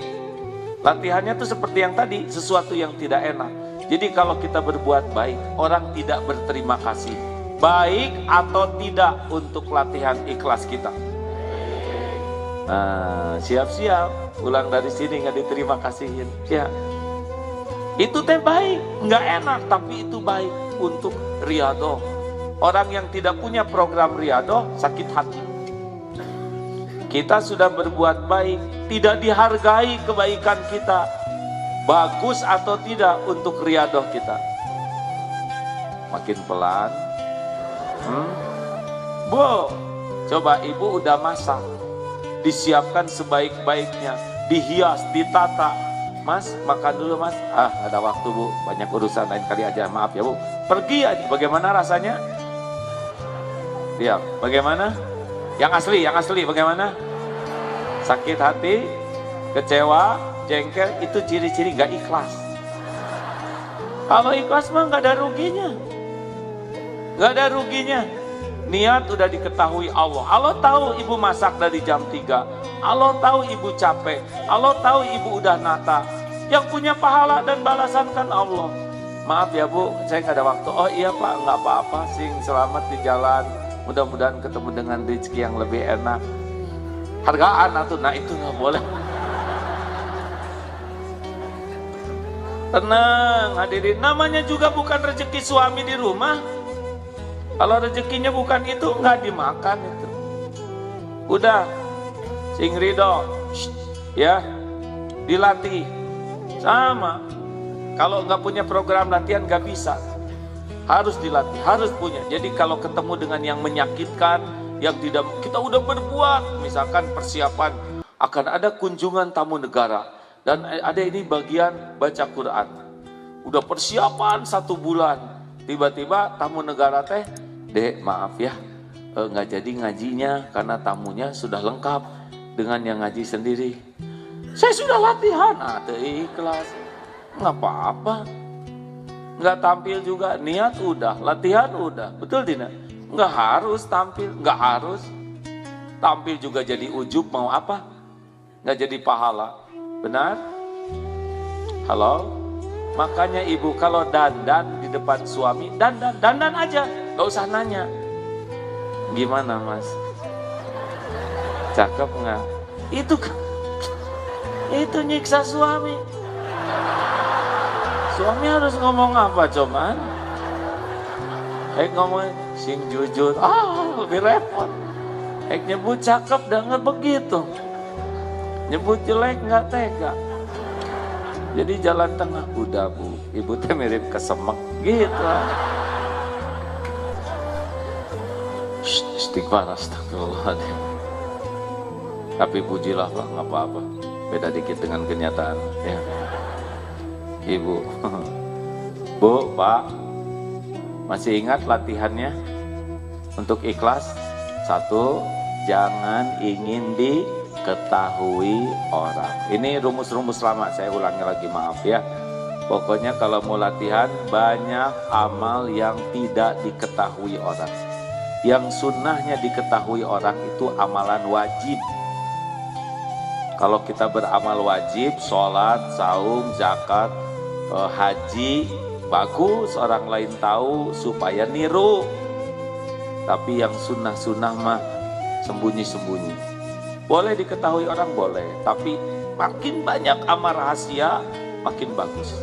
latihannya tuh seperti yang tadi, sesuatu yang tidak enak. Jadi kalau kita berbuat baik, orang tidak berterima kasih. Baik atau tidak untuk latihan ikhlas kita. Nah, siap-siap pulang dari sini nggak diterima kasihin ya. Itu teh baik, nggak enak tapi itu baik untuk riyadhah. Orang yang tidak punya program riyadhah sakit hati. Kita sudah berbuat baik, tidak dihargai kebaikan kita. Bagus atau tidak untuk riyadhah kita. Makin pelan. Bu, coba ibu udah masak, disiapkan sebaik-baiknya, dihias, ditata. Mas, makan dulu mas. Ada waktu bu, banyak urusan, lain kali aja, maaf ya bu. Pergi aja, bagaimana rasanya? Siap, bagaimana? Yang asli bagaimana? Sakit hati, kecewa, jengkel, itu ciri-ciri gak ikhlas. Kalau ikhlas mah gak ada ruginya. Gak ada ruginya. Niat udah diketahui Allah. Allah tahu ibu masak dari jam 3. Allah tahu ibu capek. Allah tahu ibu udah nata. Yang punya pahala dan balasan kan Allah. maaf ya Bu, saya nggak ada waktu. Oh iya Pak, nggak apa-apa, sing selamat di jalan. Mudah-mudahan ketemu dengan rezeki yang lebih enak. Hargaan atau nah itu nggak boleh. Tenang hadirin, namanya juga bukan rezeki suami di rumah. Kalau rezekinya bukan itu, nggak dimakan itu. Udah, sing ridho, ya, dilatih. Sama, kalau nggak punya program latihan nggak bisa. Harus dilatih, harus punya. Jadi kalau ketemu dengan yang menyakitkan, yang tidak, kita udah berbuat, misalkan persiapan akan ada kunjungan tamu negara. Dan ada ini bagian baca Quran. Udah persiapan 1 bulan. Tiba-tiba tamu negara teh, Dek maaf ya, nggak jadi ngajinya karena tamunya sudah lengkap dengan yang ngaji sendiri. Saya sudah latihan, ada ikhlas. Nggak apa-apa. Nggak tampil juga, niat udah, latihan udah. Betul tidak? Nggak harus tampil, nggak harus. Tampil juga jadi ujub mau apa? Nggak jadi pahala. Benar? Halo? Makanya ibu kalau dandan di depan suami, dandan aja, gak usah nanya. Gimana mas? Cakep nggak? Itu nyiksa suami. Suami harus ngomong apa coba? Ngomong sing jujur, lebih repot. Nyebut cakep dan nggak begitu. Nyebut jelek nggak tega. Jadi jalan tengah, udah Bu, ibu teh mirip kesemek gitu. Istighfar, astagfirullahaladzim. Tapi pujilah Pak, nggak apa-apa. Beda dikit dengan kenyataan. Ya. Ibu, Bu, Pak, masih ingat latihannya? Untuk ikhlas, 1, jangan ingin diketahui orang. Ini rumus-rumus lama, saya ulangi lagi, maaf ya. Pokoknya kalau mau latihan, banyak amal yang tidak diketahui orang. Yang sunnahnya diketahui orang itu amalan wajib. Kalau kita beramal wajib, sholat, saum, zakat, haji, bagus orang lain tahu supaya niru. Tapi yang sunnah-sunnah mah sembunyi-sembunyi. Boleh diketahui orang, boleh. Tapi makin banyak amal rahasia, makin bagus.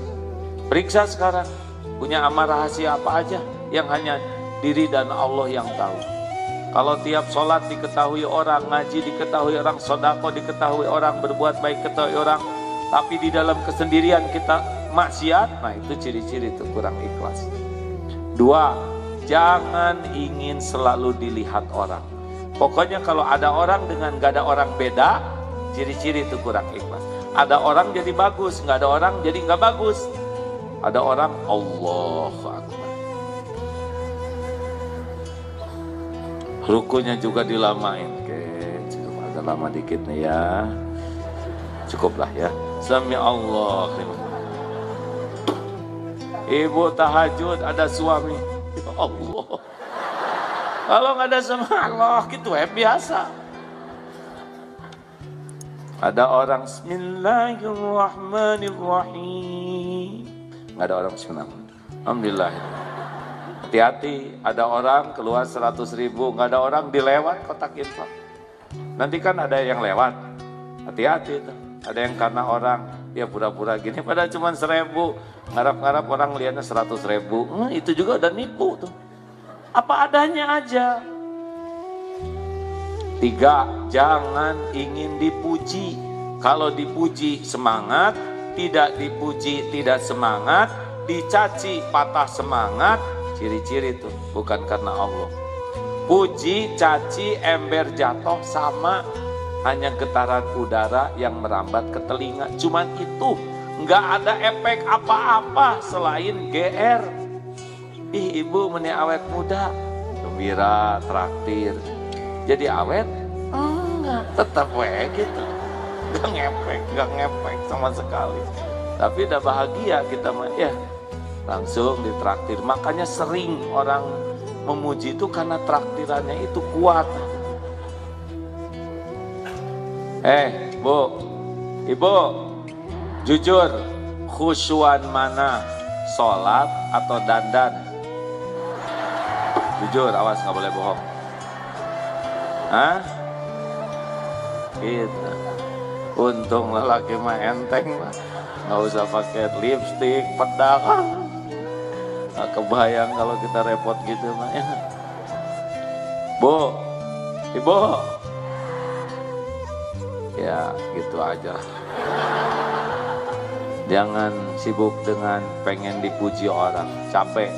Periksa sekarang, punya amal rahasia apa aja yang hanya diri dan Allah yang tahu. Kalau tiap sholat diketahui orang, ngaji diketahui orang, sodako diketahui orang, berbuat baik diketahui orang, tapi di dalam kesendirian kita maksiat, nah itu ciri-ciri itu kurang ikhlas. 2, jangan ingin selalu dilihat orang. Pokoknya kalau ada orang dengan gak ada orang beda, ciri-ciri itu kurang ikhlas. Ada orang jadi bagus, gak ada orang jadi gak bagus. Ada orang Allahu Akbar. Rukunya juga dilamain. Oke, cukup agak lama dikit nih ya. Cukuplah ya. Sami Allah. Ibu tahajud ada suami. Ya Allah. Kalau nggak ada sama Allah gitu biasa. Ada orang Bismillahirrahmanirrahim. Nggak ada orang Bismillahirrahmanirrahim. Alhamdulillah. Hati-hati, ada orang keluar 100.000, nggak ada orang dilewat kotak infak. Nanti kan ada yang lewat, hati-hati itu. Ada yang karena orang, ya pura-pura gini, padahal cuma 1.000, ngarap-ngarap orang lihatnya 100.000, itu juga udah nipu tuh. Apa adanya aja. 3, jangan ingin dipuji. Kalau dipuji semangat, tidak dipuji tidak semangat, dicaci patah semangat. Ciri-ciri itu bukan karena Allah. Puji, caci, ember jatuh sama, hanya getaran udara yang merambat ke telinga. Cuman itu, nggak ada efek apa-apa selain GR. Ih, ibu meni awet muda, gembira, traktir. Jadi awet? Enggak, tetap gitu. Nggak ngepek sama sekali. Tapi udah bahagia kita mah ya. Langsung ditraktir. Makanya sering orang memuji itu karena traktirannya itu kuat. Bu, ibu, jujur, khusyuan mana sholat atau dandan? Jujur, awas nggak boleh bohong. Hah? Gitu. Untung lelaki mah enteng mah, nggak usah pakai lipstik, pedang. Nggak kebayang kalau kita repot gitu mah ya. Bu, ibu, ya gitu aja. Jangan sibuk dengan pengen dipuji orang, capek.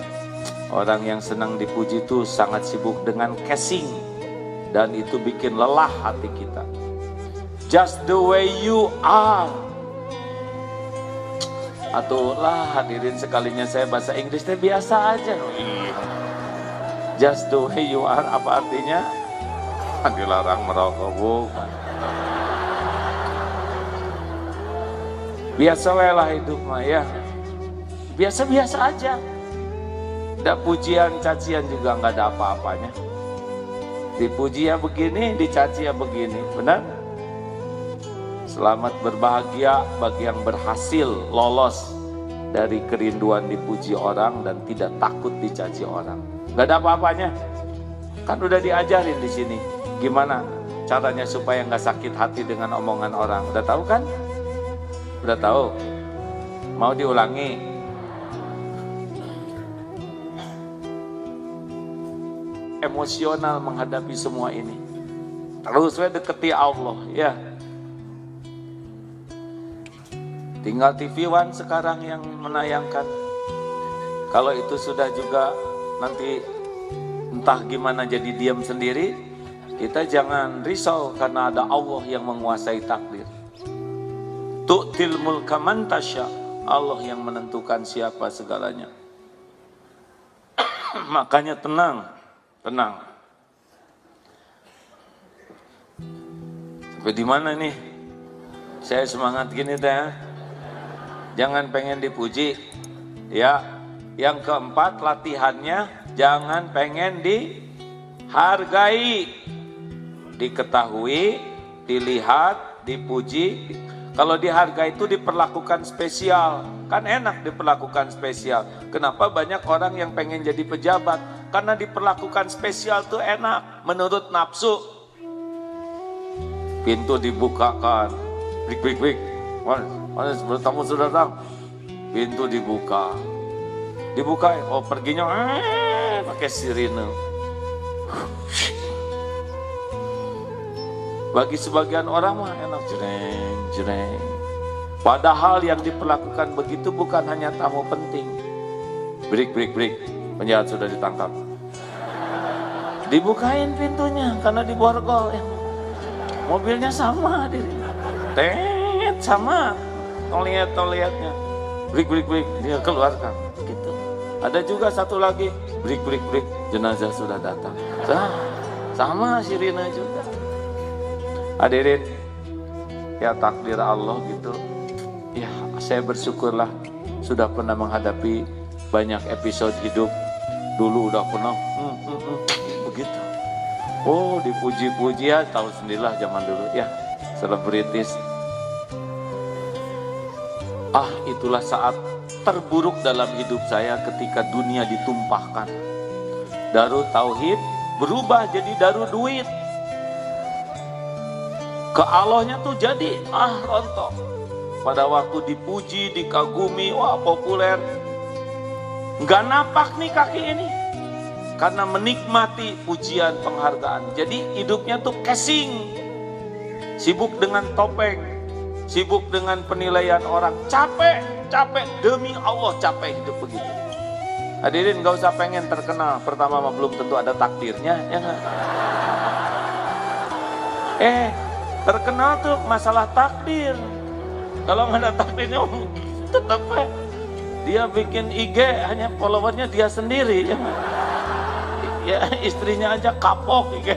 Orang yang senang dipuji itu sangat sibuk dengan casing, dan itu bikin lelah hati kita. Just the way you are. Atulah hadirin sekalinya saya bahasa Inggrisnya biasa aja. Just the way you are apa artinya? Dilarang merokok bukan. Biasa lah hidup mah ya. Biasa-biasa aja. Tidak pujian, cacian juga nggak ada apa-apanya. Dipuji ya begini, dicaci ya begini, benar? Selamat berbahagia bagi yang berhasil lolos dari kerinduan dipuji orang dan tidak takut dicaci orang. Nggak ada apa-apanya. Kan udah diajarin di sini. Gimana caranya supaya nggak sakit hati dengan omongan orang? Udah tahu kan? Udah tahu? Mau diulangi? Emosional menghadapi semua ini. Terus we deketi Allah ya. Tinggal TV One sekarang yang menayangkan. Kalau itu sudah juga nanti entah gimana jadi diam sendiri, kita jangan risau karena ada Allah yang menguasai takdir. Tu'til mulka man tasya, Allah yang menentukan siapa segalanya. Makanya tenang. Sampai di mana nih? Saya semangat gini teh. Jangan pengen dipuji, ya. Yang keempat latihannya jangan pengen dihargai, diketahui, dilihat, dipuji. Kalau dihargai itu diperlakukan spesial, kan enak diperlakukan spesial. Kenapa banyak orang yang pengen jadi pejabat? Karena diperlakukan spesial tuh enak, menurut nafsu. Pintu dibukakan, brik. Mana tamu sudah datang? Pintu dibuka, oh perginya pakai sirine. Bagi sebagian orang mah enak jreng. Padahal yang diperlakukan begitu bukan hanya tamu penting. Brik, penjahat sudah ditangkap. Dibukain pintunya karena diborgol ya. Mobilnya sama dirinya. Sama. Toliatnya. Brik, dia keluarkan. Gitu. Ada juga satu lagi. Brik, jenazah sudah datang. Sama sirine juga. Hadirin, ya takdir Allah gitu. Ya saya bersyukurlah sudah pernah menghadapi banyak episode hidup. Dulu udah pernah begitu. Oh dipuji-puji ya, tahu sendirilah zaman dulu ya, selebritis. Itulah saat terburuk dalam hidup saya ketika dunia ditumpahkan. Darul Tauhid berubah jadi Darul Duit. Ke Allahnya tuh jadi rontok. Pada waktu dipuji, dikagumi, wah populer. Nggak napak nih kaki ini. Karena menikmati pujian, penghargaan. Jadi hidupnya tuh casing. Sibuk dengan topeng. Sibuk dengan penilaian orang. Capek. Demi Allah capek hidup begitu. Hadirin nggak usah pengen terkenal. Pertama belum tentu ada takdirnya. Ya nggak? Terkenal tuh masalah takdir. Kalau nggak ada takdirnya, tetap dia bikin IG hanya followernya dia sendiri. Ya istrinya aja kapok IG.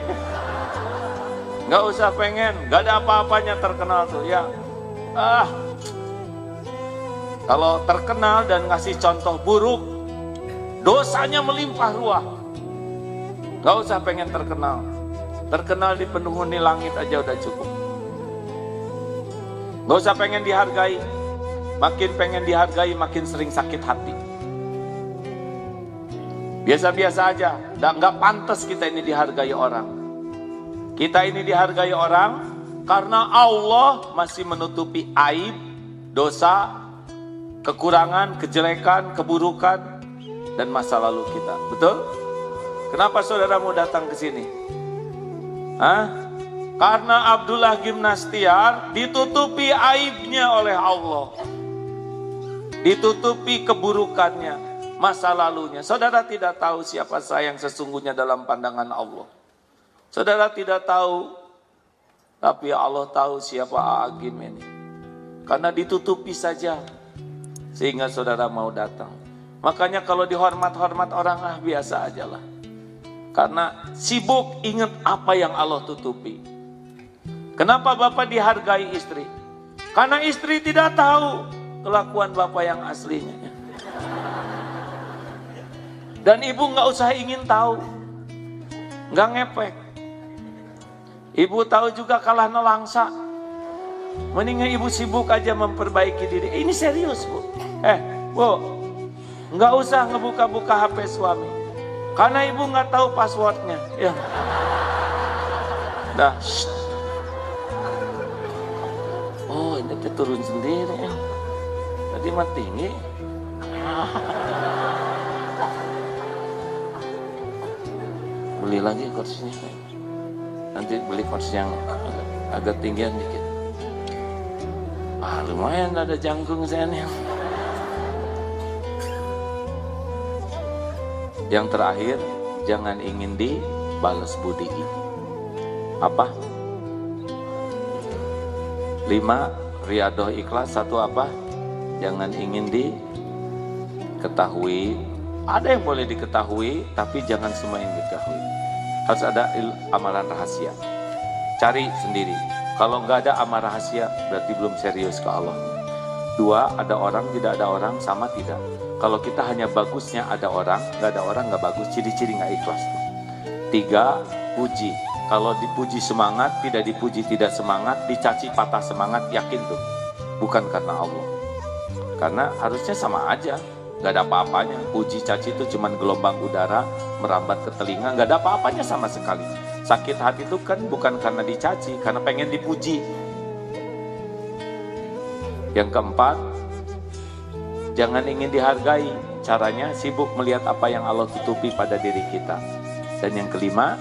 Nggak usah pengen, nggak ada apa-apanya terkenal tuh ya. Kalau terkenal dan ngasih contoh buruk, dosanya melimpah ruah. Nggak usah pengen terkenal. Terkenal di penghuni langit aja udah cukup. Gak usah pengen dihargai. Makin pengen dihargai makin sering sakit hati. Biasa-biasa aja, nggak pantas kita ini dihargai orang. Kita ini dihargai orang karena Allah masih menutupi aib, dosa, kekurangan, kejelekan, keburukan, dan masa lalu kita. Betul? Kenapa saudara mau datang ke sini? Karena Abdullah Gimnastiar ditutupi aibnya oleh Allah. Ditutupi keburukannya, masa lalunya. Saudara tidak tahu siapa saya yang sesungguhnya dalam pandangan Allah. Saudara tidak tahu, tapi Allah tahu siapa Agim ini. Karena ditutupi saja, sehingga saudara mau datang. Makanya kalau dihormat-hormat orang, biasa aja lah. Karena sibuk ingat apa yang Allah tutupi. Kenapa Bapak dihargai istri? Karena istri tidak tahu kelakuan Bapak yang aslinya. Dan ibu nggak usah ingin tahu, nggak ngepek. Ibu tahu juga kalah nelangsa. Mendingan ibu sibuk aja memperbaiki diri. Ini serius bu. Bu, nggak usah ngebuka-buka HP suami, karena ibu nggak tahu passwordnya. Ya. Dah. Oh ini turun sendiri. Tadi mah tinggi. Beli lagi kursinya. Nanti beli kursi yang agak tinggian dikit. Lumayan ada jangkung saya nih. Yang terakhir, jangan ingin dibalas budi. Apa? 5, riadoh ikhlas. 1 apa? Jangan ingin diketahui. Ada yang boleh diketahui, tapi jangan semua yang diketahui. Harus ada amalan rahasia. Cari sendiri. Kalau nggak ada amalan rahasia, berarti belum serius ke Allah. 2, ada orang, tidak ada orang, sama tidak. Kalau kita hanya bagusnya ada orang, nggak ada orang, nggak bagus. Ciri-ciri nggak ikhlas. 3, puji. Kalau dipuji semangat, tidak dipuji tidak semangat, dicaci patah semangat, yakin tuh. Bukan karena Allah. Karena harusnya sama aja. Gak ada apa-apanya. Puji caci itu cuma gelombang udara merambat ke telinga, gak ada apa-apanya sama sekali. Sakit hati itu kan bukan karena dicaci, karena pengen dipuji. Yang keempat, jangan ingin dihargai. Caranya sibuk melihat apa yang Allah tutupi pada diri kita. Dan yang kelima,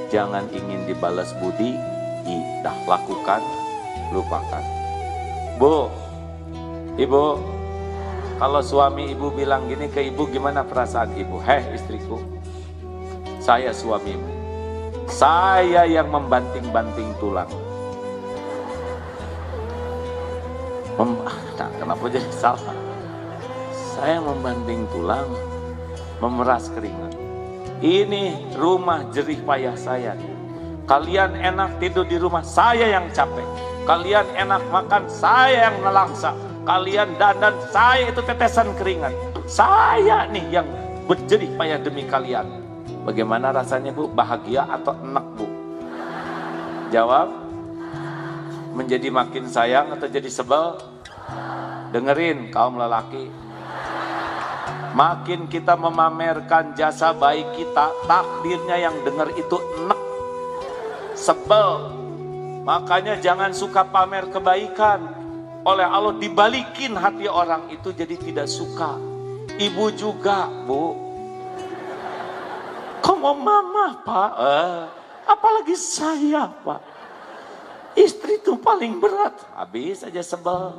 jangan ingin dibalas budi. Dah lakukan, lupakan. Bu, ibu, kalau suami ibu bilang gini ke ibu, gimana perasaan ibu? Istriku, saya suamimu. Saya yang membanting-banting tulang. Nah, kenapa jadi salah? Saya membanting tulang, memeras keringat. Ini rumah jerih payah saya. Kalian enak tidur di rumah, saya yang capek. Kalian enak makan, saya yang nelangsa. Kalian dandan, saya itu tetesan keringat. Saya nih yang berjerih payah demi kalian. Bagaimana rasanya bu? Bahagia atau enak bu? Jawab. Menjadi makin sayang atau jadi sebel? Dengerin kaum lelaki. Makin kita memamerkan jasa baik kita, takdirnya yang denger itu enak, sebel. Makanya jangan suka pamer kebaikan. Oleh Allah dibalikin hati orang itu jadi tidak suka. Ibu juga bu. Kamu mama pak, apalagi saya pak. Istri itu paling berat. Habis aja sebel.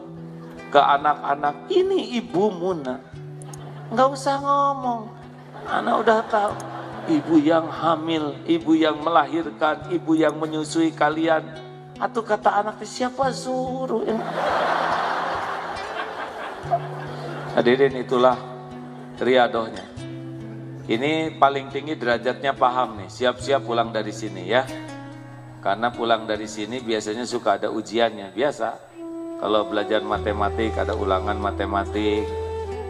Ke anak-anak, ini ibumu nak. Nggak usah ngomong. Anak udah tahu. Ibu yang hamil, ibu yang melahirkan, ibu yang menyusui kalian. Atau kata anak, siapa suruh? Hadirin, itulah riadohnya. Ini paling tinggi derajatnya paham nih. Siap-siap pulang dari sini ya. Karena pulang dari sini biasanya suka ada ujiannya. Biasa. Kalau belajar matematik ada ulangan matematik.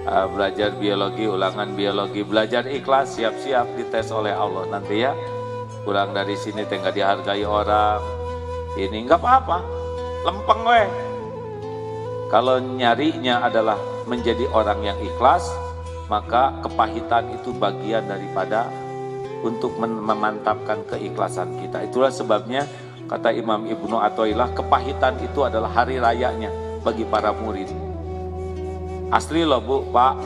Belajar biologi, ulangan biologi. Belajar ikhlas, siap-siap dites oleh Allah nanti ya. Pulang dari sini tinggal dihargai orang. Ini nggak apa-apa, lempeng weh. Kalau nyarinya adalah menjadi orang yang ikhlas, maka kepahitan itu bagian daripada untuk memantapkan keikhlasan kita. Itulah sebabnya kata Imam Ibnu Athaillah, kepahitan itu adalah hari rayanya bagi para murid. Asli loh Bu, Pak,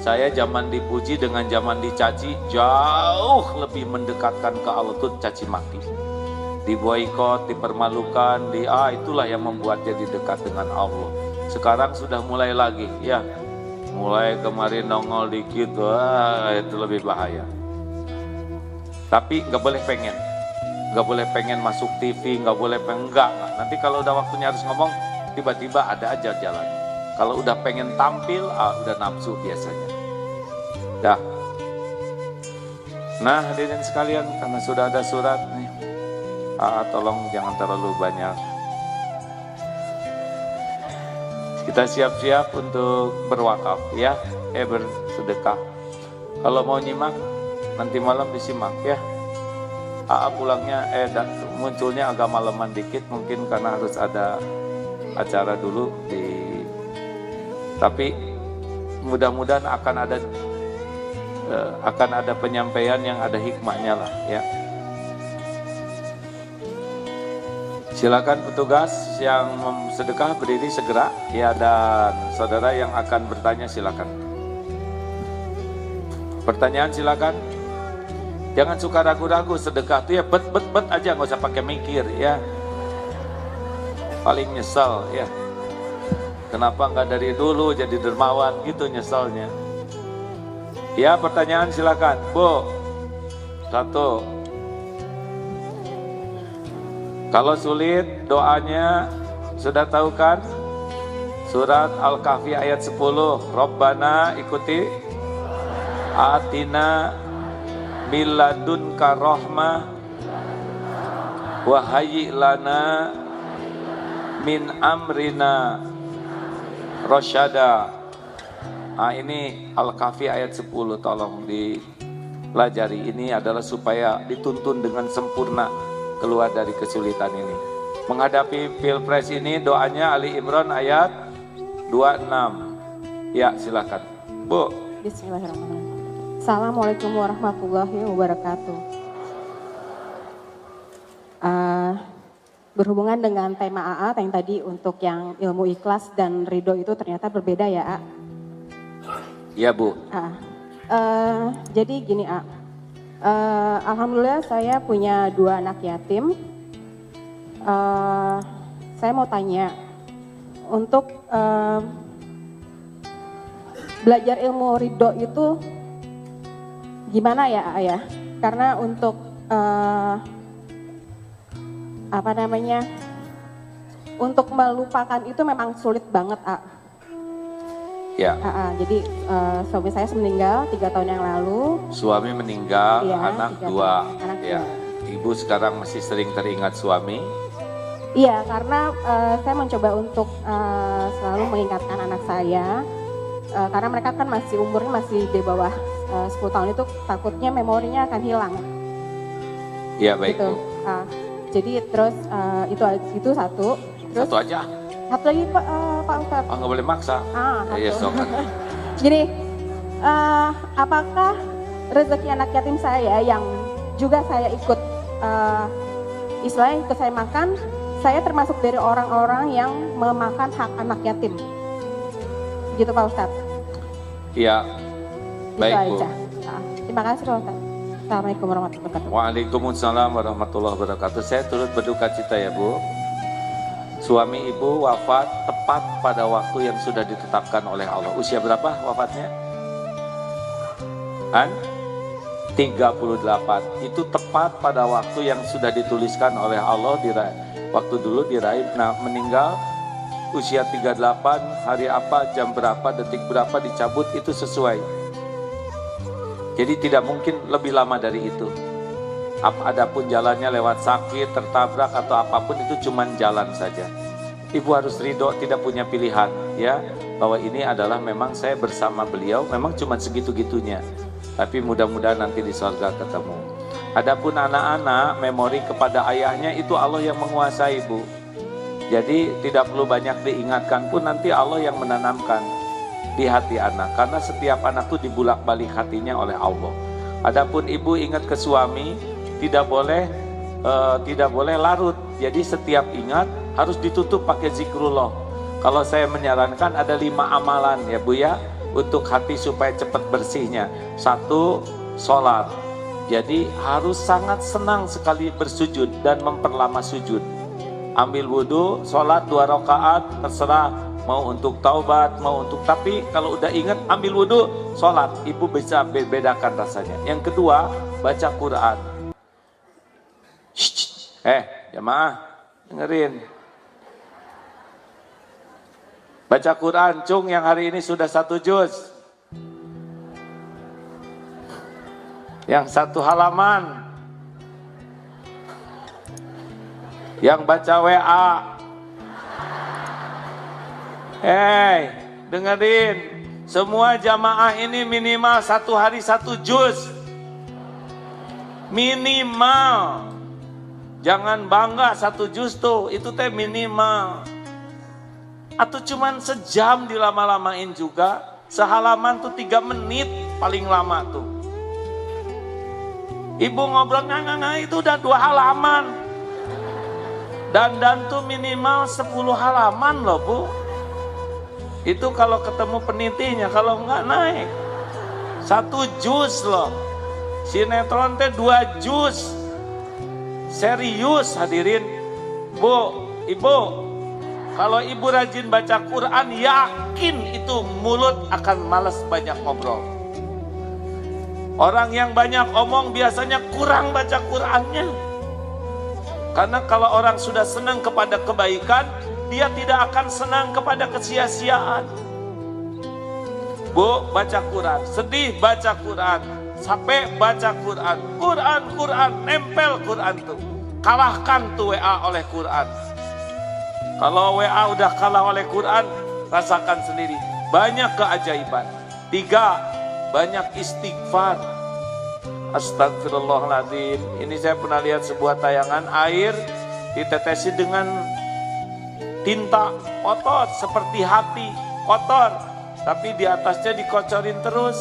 saya zaman dipuji dengan zaman dicaci jauh lebih mendekatkan ke Allah tuh caci maki. Diboikot, dipermalukan, itulah yang membuat jadi dekat dengan Allah. Sekarang sudah mulai lagi, ya. Mulai kemarin nongol dikit, itu lebih bahaya. Tapi nggak boleh pengen masuk TV, nggak boleh enggak. Nanti kalau udah waktunya harus ngomong, tiba-tiba ada aja jalan. Kalau udah pengen tampil, udah nafsu biasanya. Dah. Nah hadirin sekalian, karena sudah ada surat nih, tolong jangan terlalu banyak. Kita siap-siap untuk berwakaf ya, bersedekah. Kalau mau nyimak, nanti malam disimak ya. Pulangnya munculnya agak malaman dikit mungkin karena harus ada acara dulu tapi mudah-mudahan akan ada penyampaian yang ada hikmahnya lah ya. Silakan petugas yang sedekah berdiri segera ya, dan saudara yang akan bertanya silakan. Pertanyaan silakan. Jangan suka ragu-ragu, sedekah tuh ya bet aja, nggak usah pakai mikir ya. Paling nyesal ya. Kenapa nggak dari dulu jadi dermawan gitu nyesalnya. Ya pertanyaan silakan, Bu. Satu. Kalau sulit doanya sudah tahu kan? Surat Al-Kahfi ayat 10. Rabbana ikuti. Atina miladunka rahmah wa hayyi lana min amrina rasyada. Ini Al-Kahfi ayat 10, tolong dipelajari. Ini adalah supaya dituntun dengan sempurna keluar dari kesulitan ini. Menghadapi Pilpres ini doanya Ali Imran ayat 26. Ya silakan Bu. Bismillahirrahmanirrahim. Assalamualaikum warahmatullahi wabarakatuh. Berhubungan dengan tema AA yang tadi untuk yang ilmu ikhlas dan ridho itu ternyata berbeda ya A. Ya Bu. Jadi gini A. Alhamdulillah saya punya 2 anak yatim. Saya mau tanya untuk belajar ilmu ridho itu gimana ya ayah? Karena untuk untuk melupakan itu memang sulit banget Ya. Jadi suami saya meninggal 3 tahun yang lalu. Suami meninggal, Iya, anak 2. anak Ya. 2. Ibu sekarang masih sering teringat suami. Iya, karena saya mencoba untuk selalu mengingatkan anak saya. Karena mereka kan umurnya masih di bawah 10 tahun, itu takutnya memorinya akan hilang. Iya baik Gitu. Bu. Jadi terus itu satu. Terus Satu aja. satu lagi Pak Ustadz. Nggak boleh maksa. Iya Satu. sok. Jadi apakah rezeki anak yatim saya yang juga saya ikut istilahnya ikut saya makan, saya termasuk dari orang-orang yang memakan hak anak yatim? Gitu Pak Ustadz. Iya. Baik Bu. Aja. Terima kasih Pak Ustadz. Assalamualaikum warahmatullahi wabarakatuh. Waalaikumsalam warahmatullahi wabarakatuh. Saya turut berduka cita ya Bu. Suami Ibu wafat tepat pada waktu yang sudah ditetapkan oleh Allah. Usia berapa wafatnya? 38. Itu tepat pada waktu yang sudah dituliskan oleh Allah waktu dulu diraih. Nah, meninggal usia 38, hari apa, jam berapa, detik berapa dicabut, itu sesuai. Jadi tidak mungkin lebih lama dari itu. Adapun jalannya lewat sakit, tertabrak atau apapun, itu cuman jalan saja. Ibu harus ridho, tidak punya pilihan ya, bahwa ini adalah memang saya bersama beliau, memang cuma segitu-gitunya. Tapi mudah-mudahan nanti di surga ketemu. Adapun anak-anak, memori kepada ayahnya itu Allah yang menguasai Bu. Jadi tidak perlu banyak diingatkan pun, nanti Allah yang menanamkan. di hati anak, karena setiap anak tuh dibulak-balik hatinya oleh Allah. Adapun ibu ingat ke suami, tidak boleh larut. Jadi setiap ingat harus ditutup pakai zikrullah. Kalau saya menyarankan ada 5 amalan ya Bu ya, untuk hati supaya cepat bersihnya. 1, sholat. Jadi harus sangat senang sekali bersujud dan memperlama sujud. Ambil wudhu, sholat 2 rakaat, terserah mau untuk taubat, mau untuk, tapi kalau udah ingat ambil wudhu, sholat, ibu bisa bedakan rasanya. Yang kedua, baca Quran. Jamaah, dengerin. Baca Quran, Cung, yang hari ini sudah 1 juz. Yang 1 halaman. Yang baca WA. Dengerin. Semua jamaah ini minimal 1 hari 1 juz. Minimal. Jangan bangga 1 juz tuh, itu teh minimal. Atau cuman sejam dilama-lamain juga. Sehalaman tuh 3 menit paling lama tuh. Ibu ngobrol itu udah 2 halaman. Dan tuh minimal 10 halaman loh Bu. Itu kalau ketemu penitinya, kalau enggak naik. 1 juz loh. Sinetron teh 2 juz. Serius hadirin. Bu, Ibu, kalau ibu rajin baca Quran, yakin itu mulut akan malas banyak ngobrol. Orang yang banyak omong biasanya kurang baca Qurannya. Karena kalau orang sudah senang kepada kebaikan, dia tidak akan senang kepada kesia-siaan. Bu, baca Quran. Sedih, baca Quran. Sampai baca Quran. Quran, nempel Quran tuh. Kalahkan tuh WA oleh Quran. Kalau WA udah kalah oleh Quran, rasakan sendiri. Banyak keajaiban. 3, banyak istighfar. Astagfirullahaladzim. Ini saya pernah lihat sebuah tayangan, air ditetesi dengan tinta kotor seperti hati kotor, tapi di atasnya dikocorin terus.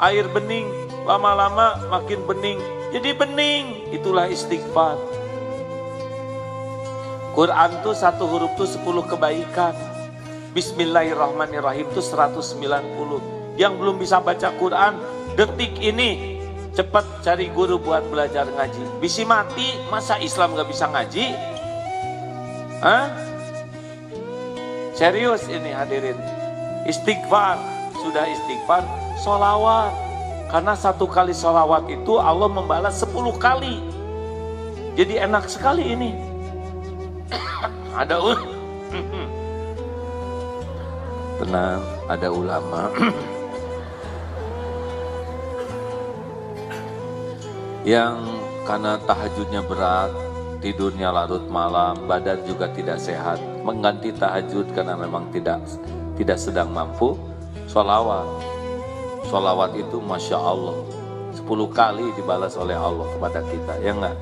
Air bening, lama-lama makin bening, jadi bening. Itulah istighfar. Quran tuh 1 huruf tuh 10 kebaikan. Bismillahirrahmanirrahim tuh 190. Yang belum bisa baca Quran, detik ini cepat cari guru buat belajar ngaji. Bisi mati, masa Islam gak bisa ngaji? Serius ini hadirin. Istighfar, sudah istighfar, sholawat. Karena 1 kali sholawat itu Allah membalas 10 kali. Jadi enak sekali ini. Tenang, ada ulama yang karena tahajudnya berat, tidurnya larut malam, badan juga tidak sehat, mengganti tahajud karena memang tidak sedang mampu, sholawat. Sholawat itu Masya Allah 10 kali dibalas oleh Allah kepada kita, ya enggak?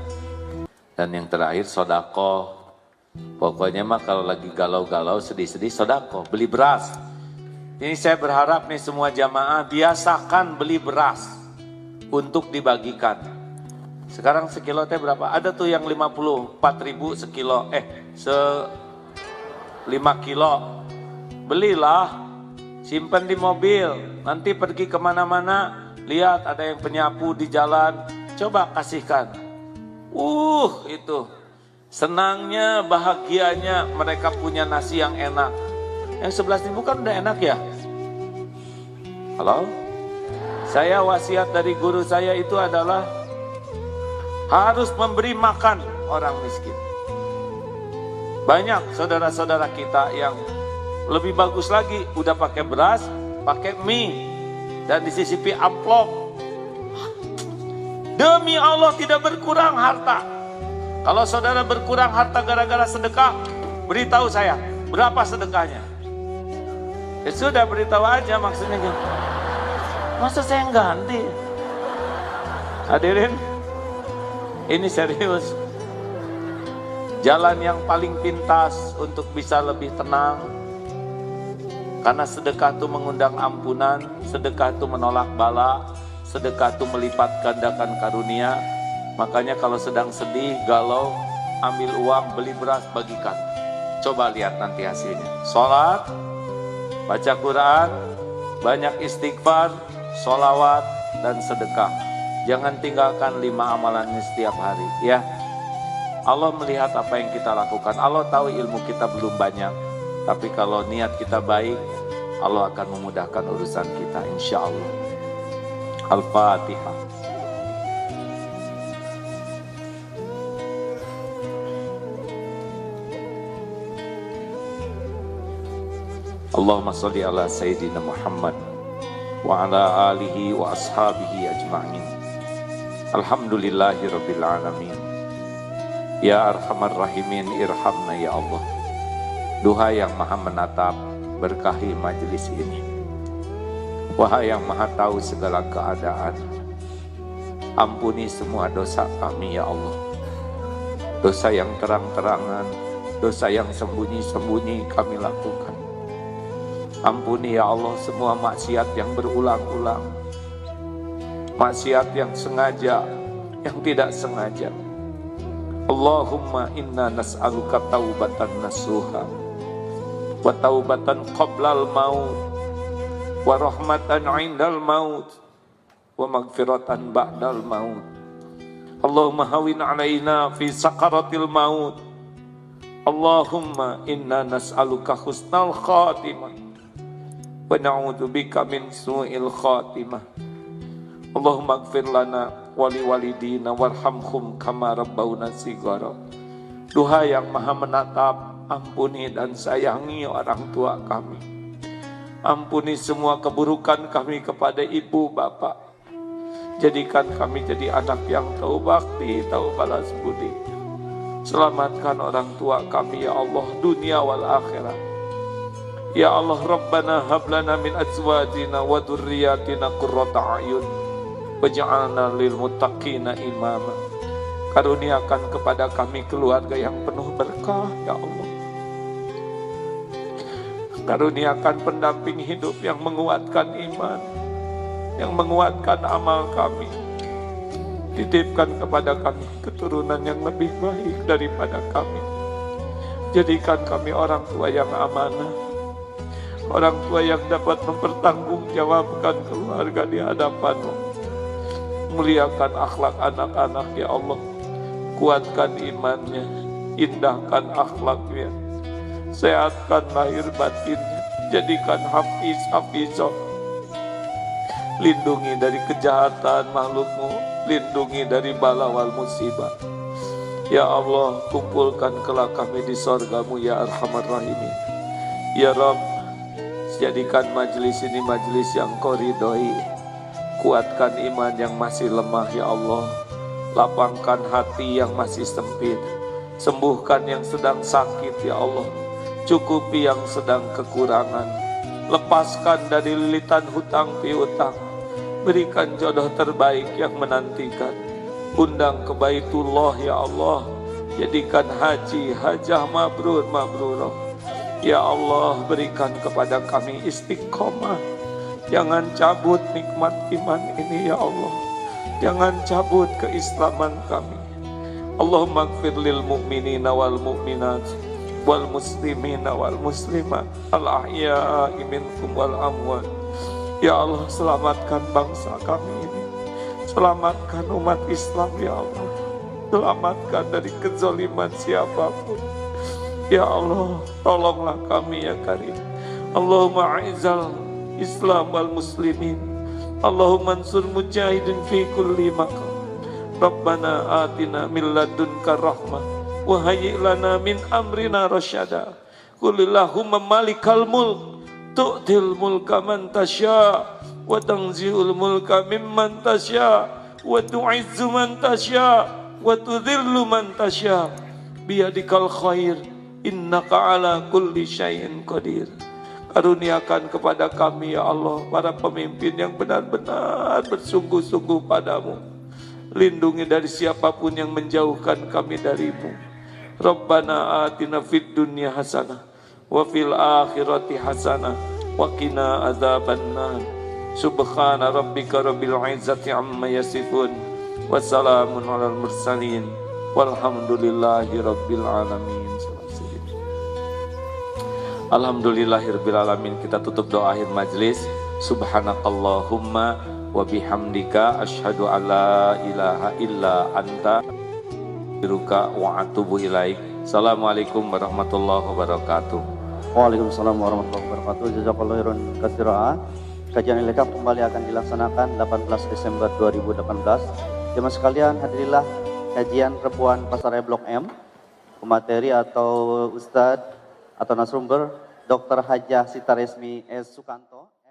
Dan yang terakhir sodakoh. Pokoknya mah kalau lagi galau-galau, sedih-sedih, sodakoh, beli beras. Ini saya berharap nih semua jamaah biasakan beli beras untuk dibagikan. Sekarang sekilo teh berapa? Ada tuh yang 54.000 sekilo, 5 kilo. Belilah, simpan di mobil. Nanti pergi kemana-mana, lihat ada yang penyapu di jalan, coba kasihkan. Itu senangnya, bahagianya mereka punya nasi yang enak. Yang 11.000 kan udah enak ya? Halo? Saya wasiat dari guru saya itu adalah harus memberi makan orang miskin. Banyak saudara-saudara kita yang lebih bagus lagi, udah pakai beras, pakai mie, dan disisipi amplop. Demi Allah tidak berkurang harta. Kalau saudara berkurang harta gara-gara sedekah, beritahu saya, berapa sedekahnya? Ya sudah, beritahu aja maksudnya gitu. Masa saya ganti? Hadirin, ini serius. Jalan yang paling pintas untuk bisa lebih tenang, Karena sedekah itu mengundang ampunan, sedekah itu menolak bala, sedekah itu melipat gandakan karunia. Makanya kalau sedang sedih, galau, ambil uang, beli beras, bagikan. Coba lihat nanti hasilnya. Sholat, baca Quran, banyak istighfar, sholawat, dan sedekah. Jangan tinggalkan 5 amalan ini setiap hari, ya. Allah melihat apa yang kita lakukan. Allah tahu ilmu kita belum banyak, tapi kalau niat kita baik, Allah akan memudahkan urusan kita, insya Allah. Al-Fatihah. Allahumma salli ala Sayyidina Muhammad wa ala alihi wa ashabihi ajma'in. Alhamdulillahi Rabbil Alamin. Ya Arhamar Rahimin, irhamna ya Allah. Duha yang maha menatap, berkahi majelis ini. Wahai yang maha tahu segala keadaan, ampuni semua dosa kami ya Allah. Dosa yang terang-terangan, dosa yang sembunyi-sembunyi kami lakukan. Ampuni ya Allah semua maksiat yang berulang-ulang, maksiat yang sengaja, yang tidak sengaja. Allahumma inna nas'aluka taubatan nasuha wa taubatan qablal maut wa rahmatan indal maut wa magfiratan ba'dal maut. Allahumma hawin alaina fi sakaratil maut. Allahumma inna nas'aluka husnal khatimah wa na'udzubika min su'il khatimah. Allahumma ighfir lana wa liwalidina warhamhum kama rabbawna shighara. Duha yang maha menatap, ampuni dan sayangi orang tua kami. Ampuni semua keburukan kami kepada ibu bapak. Jadikan kami jadi anak yang tahu bakti, tahu balas budi. Selamatkan orang tua kami ya Allah, dunia wal akhirat. Ya Allah, Rabbana hablana min azwajina wa dhurriyyatina qurrata a'yun waj'alna lil muttaqina imama. Karuniakan kepada kami keluarga yang penuh berkah ya Allah. Karuniakan pendamping hidup yang menguatkan iman, yang menguatkan amal kami. Titipkan kepada kami keturunan yang lebih baik daripada kami. Jadikan kami orang tua yang amanah, orang tua yang dapat mempertanggungjawabkan keluarga di hadapan-Mu. Muliakan akhlak anak-anak ya Allah. Kuatkan imannya, indahkan akhlaknya, sehatkan lahir batinnya, jadikan hafizah. Lindungi dari kejahatan makhluk-Mu, lindungi dari bala wal musibah. Ya Allah, kumpulkan kelak kami di sorga-Mu ya Arhamar Rahimin. Ya Rabb, jadikan majelis ini majelis yang Kau ridhoi. Kuatkan iman yang masih lemah ya Allah. Lapangkan hati yang masih sempit. Sembuhkan yang sedang sakit ya Allah. Cukupi yang sedang kekurangan. Lepaskan dari lilitan hutang piutang. Berikan jodoh terbaik yang menantikan. Undang ke Baitullah ya Allah. Jadikan haji, hajah mabrur, mabrurah. Ya Allah, berikan kepada kami istiqomah. Jangan cabut nikmat iman ini ya Allah. Jangan cabut keislaman kami. Allahumma ighfir lil mu'minina wal mu'minat wal muslimina wal muslimat al ahya'i minkum wal amwat. Ya Allah, selamatkan bangsa kami ini. Selamatkan umat Islam ya Allah. Selamatkan dari kezaliman siapapun. Ya Allah, tolonglah kami ya Karim. Allahumma a'izzal Islam wal muslimin. Allahumma ansur mujahidin fi kulli maqam. Rabbana atina min ladunka rahmah wa hayyi' lana min amrina rasyada. Qulillahumma malikal mulk tu'til mulka man tasya wa tanzi'ul mulka mimman tasya wa tu'izzu man tasya wa tudhillu man tasya biyadikal khair innaka ala kulli syai'in qadir. Karuniakan kepada kami ya Allah para pemimpin yang benar-benar bersungguh-sungguh padamu. Lindungi dari siapapun yang menjauhkan kami darimu. Rabbana atina fid dunya hasanah wa fil akhirati hasanah wa qina adzabannar. Subhana rabbika rabbil izzati amma yasifun, wassalamun alal mursalin, walhamdulillahi rabbil alamin. Alhamdulillahirabbil alamin. Kita tutup doa akhir majlis. Subhanakallahumma wa bihamdika asyhadu alla ilaha illa anta astaghfiruka wa atubu ilaik. Assalamualaikum warahmatullahi wabarakatuh. Waalaikumsalam warahmatullahi wabarakatuh. Jazakallahu khairan katsira. Kajian Ilikaf kembali akan dilaksanakan 18 Desember 2018. Jemaah sekalian, hadirilah kajian Rebuan Pasaraya Blok M. Pemateri atau Ustadz atau narasumber Dr. Hajah Sitaresmi S. Sukanto.